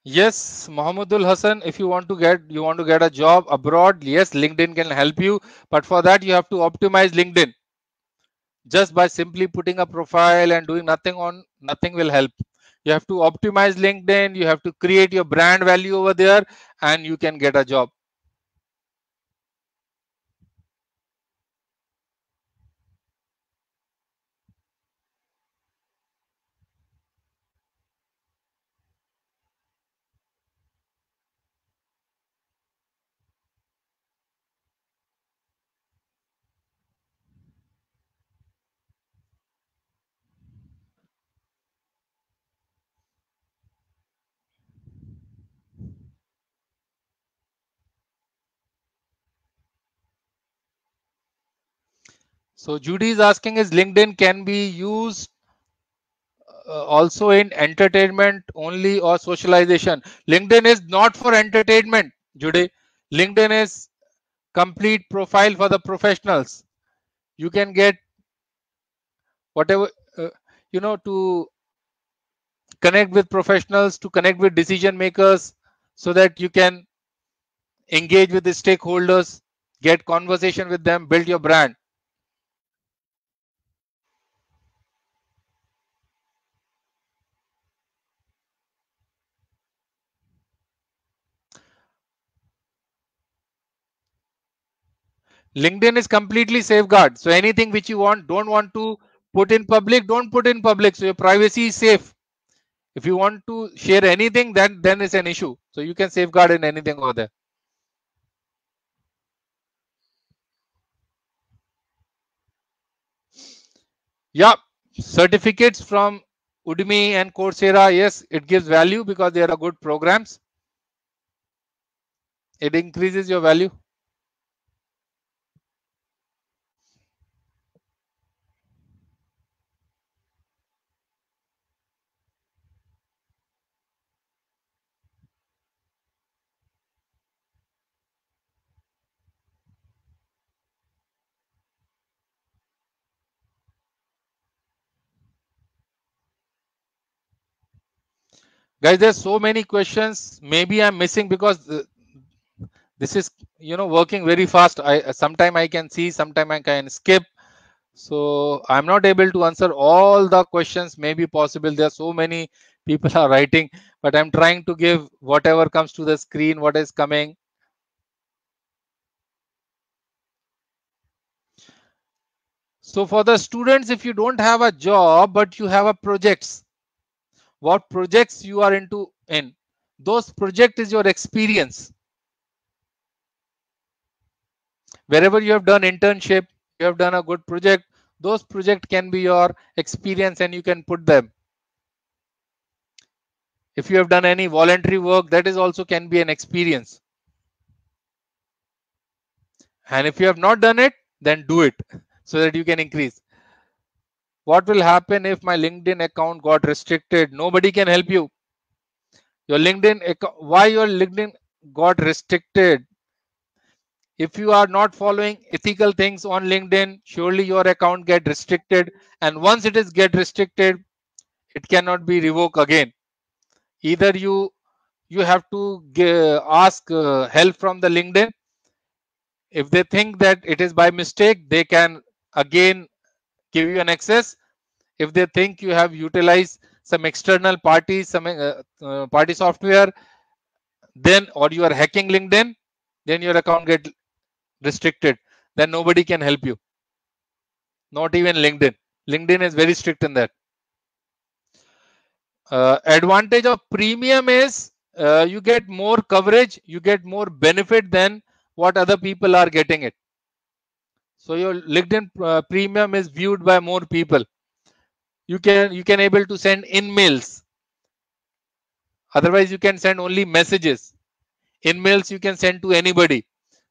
Yes, Mohammedul Hassan, if you want to get a job abroad, yes, LinkedIn can help you, but for that you have to optimize LinkedIn. Just by simply putting a profile and doing nothing will help. You have to optimize LinkedIn, you have to create your brand value over there, and you can get a job. So Judy is asking, is LinkedIn can be used also in entertainment only or socialization? LinkedIn is not for entertainment, Judy. LinkedIn is complete profile for the professionals. You can get whatever, uh, to connect with professionals, to connect with decision makers, so that you can engage with the stakeholders, get conversation with them, build your brand. LinkedIn is completely safeguard. So anything which you don't want to put in public, don't put in public. So your privacy is safe. If you want to share anything, then it's an issue. So you can safeguard in anything over there. Yeah, certificates from Udemy and Coursera, yes, it gives value because they are good programs. It increases your value. Guys, there's so many questions. Maybe I'm missing because this is working very fast. I sometime I can see, sometime I can skip. So I'm not able to answer all the questions. Maybe possible. There are so many people are writing, but I'm trying to give whatever comes to the screen, what is coming. So for the students, if you don't have a job but you have a projects, what projects you are in, those project is your experience. Wherever you have done internship, you have done a good project, those project can be your experience and you can put them. If you have done any voluntary work, that is also can be an experience. And if you have not done it, then do it so that you can increase. What will happen if my LinkedIn account got restricted? Nobody can help you. Your LinkedIn account, why your LinkedIn got restricted? If you are not following ethical things on LinkedIn, surely your account get restricted. And once it is get restricted, it cannot be revoked again. Either you have to ask help from the LinkedIn. If they think that it is by mistake, they can again give you an access. If they think you have utilized some external party, some party software, then or you are hacking LinkedIn, then your account get restricted. Then nobody can help you. Not even LinkedIn. LinkedIn is very strict in that. Advantage of premium is you get more coverage, you get more benefit than what other people are getting it. So your LinkedIn premium is viewed by more people. You can able to send in-mails. Otherwise, you can send only messages. In-mails you can send to anybody.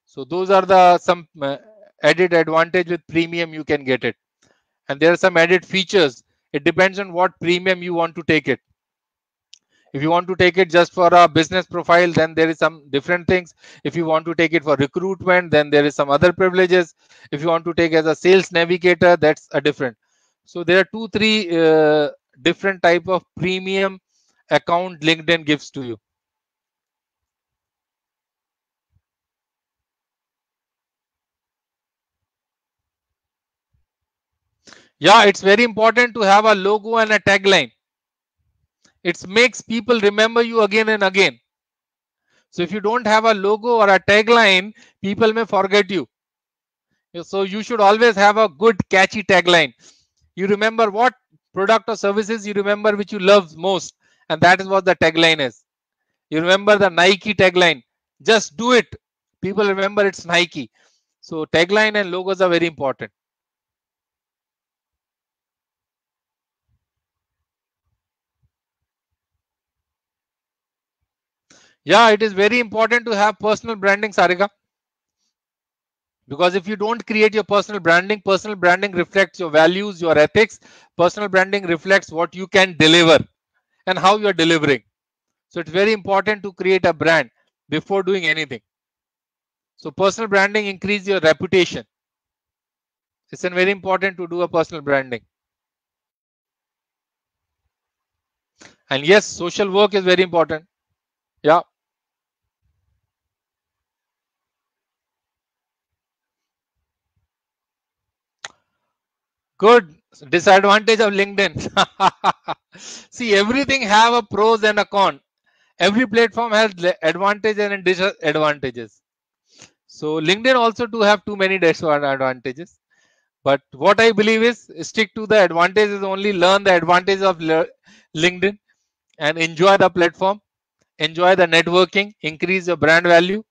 So those are the some added advantage with premium you can get it. And there are some added features. It depends on what premium you want to take it. If you want to take it just for a business profile, then there is some different things. If you want to take it for recruitment, then there is some other privileges. If you want to take as a sales navigator, that's a different. So there are 2-3 different type of premium account LinkedIn gives to you. Yeah, it's very important to have a logo and a tagline. It makes people remember you again and again. So if you don't have a logo or a tagline, people may forget you. So you should always have a good catchy tagline. You remember what product or services you remember which you love most, and that is what the tagline is. You remember the Nike tagline, just do it. People remember it's Nike. So tagline and logos are very important. Yeah, it is very important to have personal branding, Sarika. Because if you don't create your personal branding reflects your values, your ethics. Personal branding reflects what you can deliver and how you are delivering. So it's very important to create a brand before doing anything. So personal branding increase your reputation. It's very important to do a personal branding. And yes, social work is very important. Yeah. Good. Disadvantage of LinkedIn. See, everything have a pros and a con. Every platform has advantages and disadvantages. So LinkedIn also do have too many disadvantages. But what I believe is stick to the advantages only, learn the advantages of LinkedIn and enjoy the platform, enjoy the networking, increase your brand value.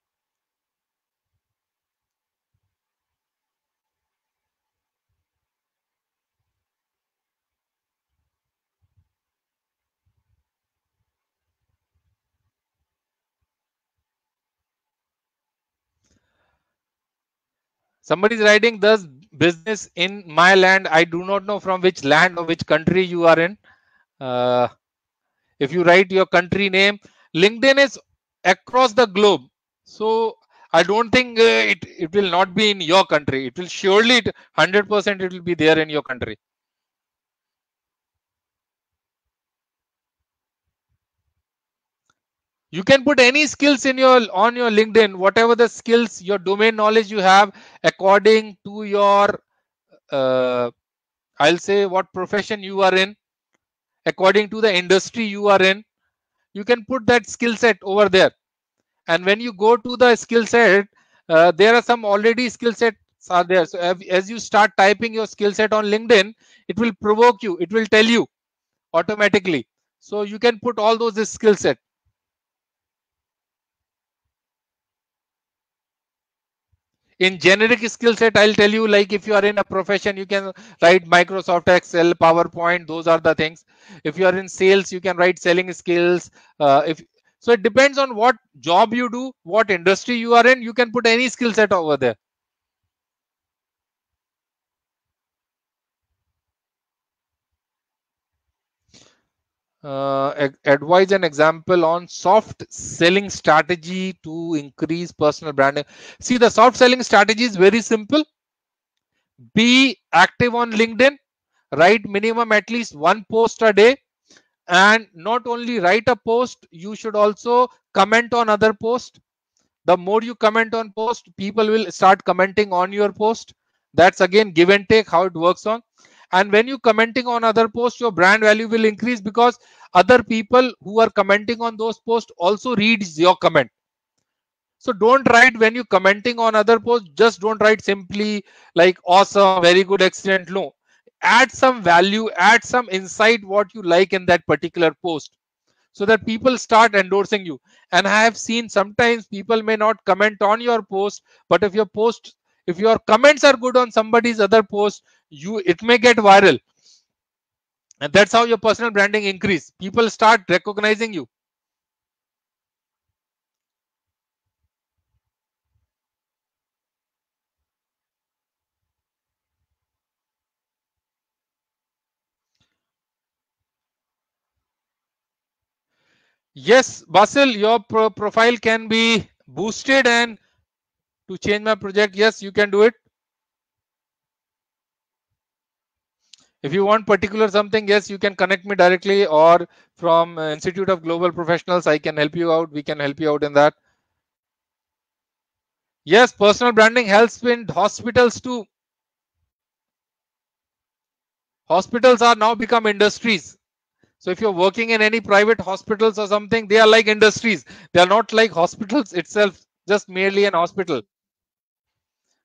Somebody is writing, does business in my land? I do not know from which land or which country you are in. If you write your country name, LinkedIn is across the globe. So I don't think it will not be in your country. It will surely 100% it will be there in your country. You can put any skills in on your LinkedIn, whatever the skills, your domain knowledge you have according to your I'll say what profession you are in, according to the industry you are in. You can put that skill set over there. And when you go to the skill set, there are some already skill sets are there. So as you start typing your skill set on LinkedIn, it will provoke you. It will tell you automatically. So you can put all those skill set. In generic skill set, I'll tell you, like if you are in a profession, you can write Microsoft Excel, PowerPoint. Those are the things. If you are in sales, you can write selling skills. If so, it depends on what job you do, what industry you are in. You can put any skill set over there. Advise an example on soft selling strategy to increase personal branding. See, the soft selling strategy is very simple. Be active on LinkedIn, write minimum at least one post a day, and not only write a post, you should also comment on other posts. The more you comment on post, people will start commenting on your post. That's again give and take how it works on. And when you commenting on other posts, your brand value will increase because other people who are commenting on those posts also reads your comment. So don't write when you commenting on other posts, just don't write simply like awesome, very good, excellent. No, add some value, add some insight what you like in that particular post, so that people start endorsing you. And I have seen sometimes people may not comment on your post, but if your comments are good on somebody's other post, it may get viral. And that's how your personal branding increase. People start recognizing you. Yes, Basil, your profile can be boosted, and to change my project, yes, you can do it. If you want particular something, yes, you can connect me directly, or from Institute of Global Professionals, I can help you out. We can help you out in that. Yes, personal branding helps in hospitals too. Hospitals are now become industries. So if you're working in any private hospitals or something, they are like industries. They are not like hospitals itself, just merely an hospital.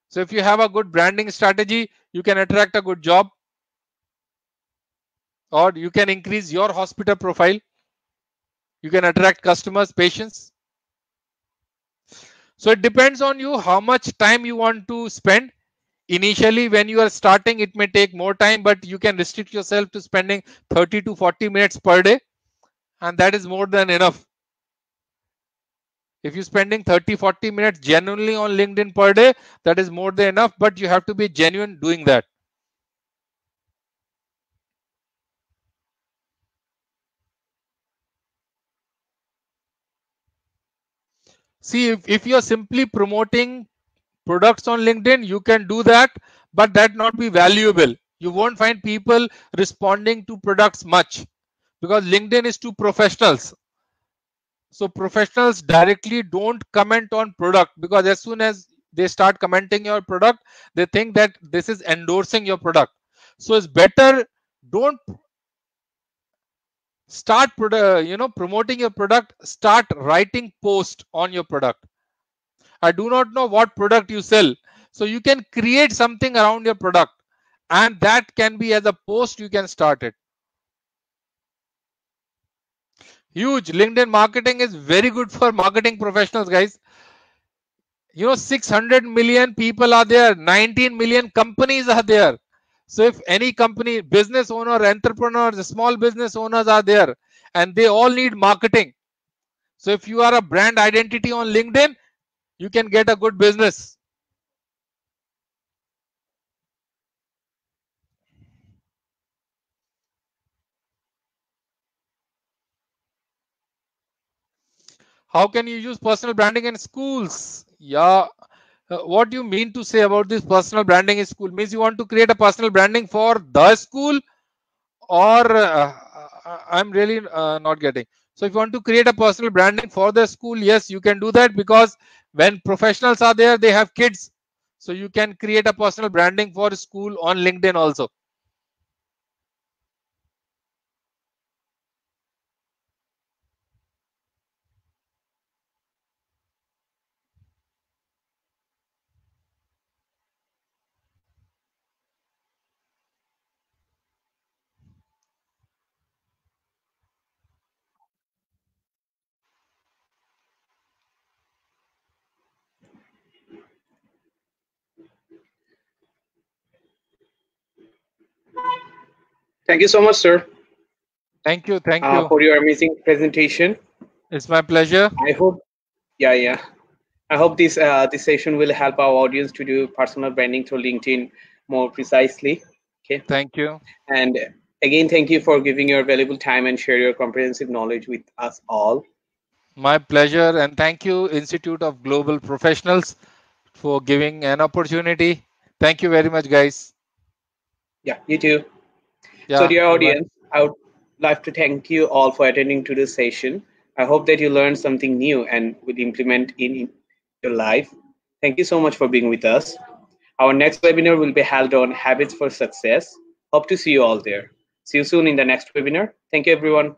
So if you have a good branding strategy, you can attract a good job, or you can increase your hospital profile. You can attract customers, patients. So it depends on you how much time you want to spend. Initially, when you are starting, it may take more time, but you can restrict yourself to spending 30 to 40 minutes per day, and that is more than enough. If you're spending 30-40 minutes genuinely on LinkedIn per day, that is more than enough, but you have to be genuine doing that. See, if you're simply promoting products on LinkedIn, you can do that, but that not be valuable. You won't find people responding to products much because LinkedIn is to professionals. So professionals directly don't comment on product, because as soon as they start commenting your product, they think that this is endorsing your product. So it's better don't start promoting your product. Start writing post on your product. I do not know what product you sell, so you can create something around your product, and that can be as a post. You can start it. Huge. LinkedIn marketing is very good for marketing professionals, guys. 600 million people are there, 19 million companies are there. So if any company, business owner, entrepreneurs, small business owners are there, and they all need marketing. So if you are a brand identity on LinkedIn, you can get a good business. How can you use personal branding in schools? Yeah. What do you mean to say about this personal branding in school? Means you want to create a personal branding for the school, or I'm really not getting. So if you want to create a personal branding for the school, yes, you can do that, because when professionals are there, they have kids. So you can create a personal branding for school on LinkedIn also.
Thank you so much, sir,
Thank you. Thank you.
for your amazing presentation.
It's my pleasure.
I hope, yeah. I hope this session will help our audience to do personal branding through LinkedIn more precisely. Okay,
Thank you.
and again, thank you for giving your valuable time and share your comprehensive knowledge with us all.
My pleasure. And thank you, Institute of Global Professionals, for giving an opportunity. Thank you very much, guys.
Yeah, you too. So,
Yeah.
dear
Bye-bye.
audience, I would like to thank you all for attending to this session. I hope that you learned something new and will implement in your life. Thank you so much for being with us. Our next webinar will be held on habits for success. Hope to see you all there. See you soon in the next webinar. Thank you, everyone.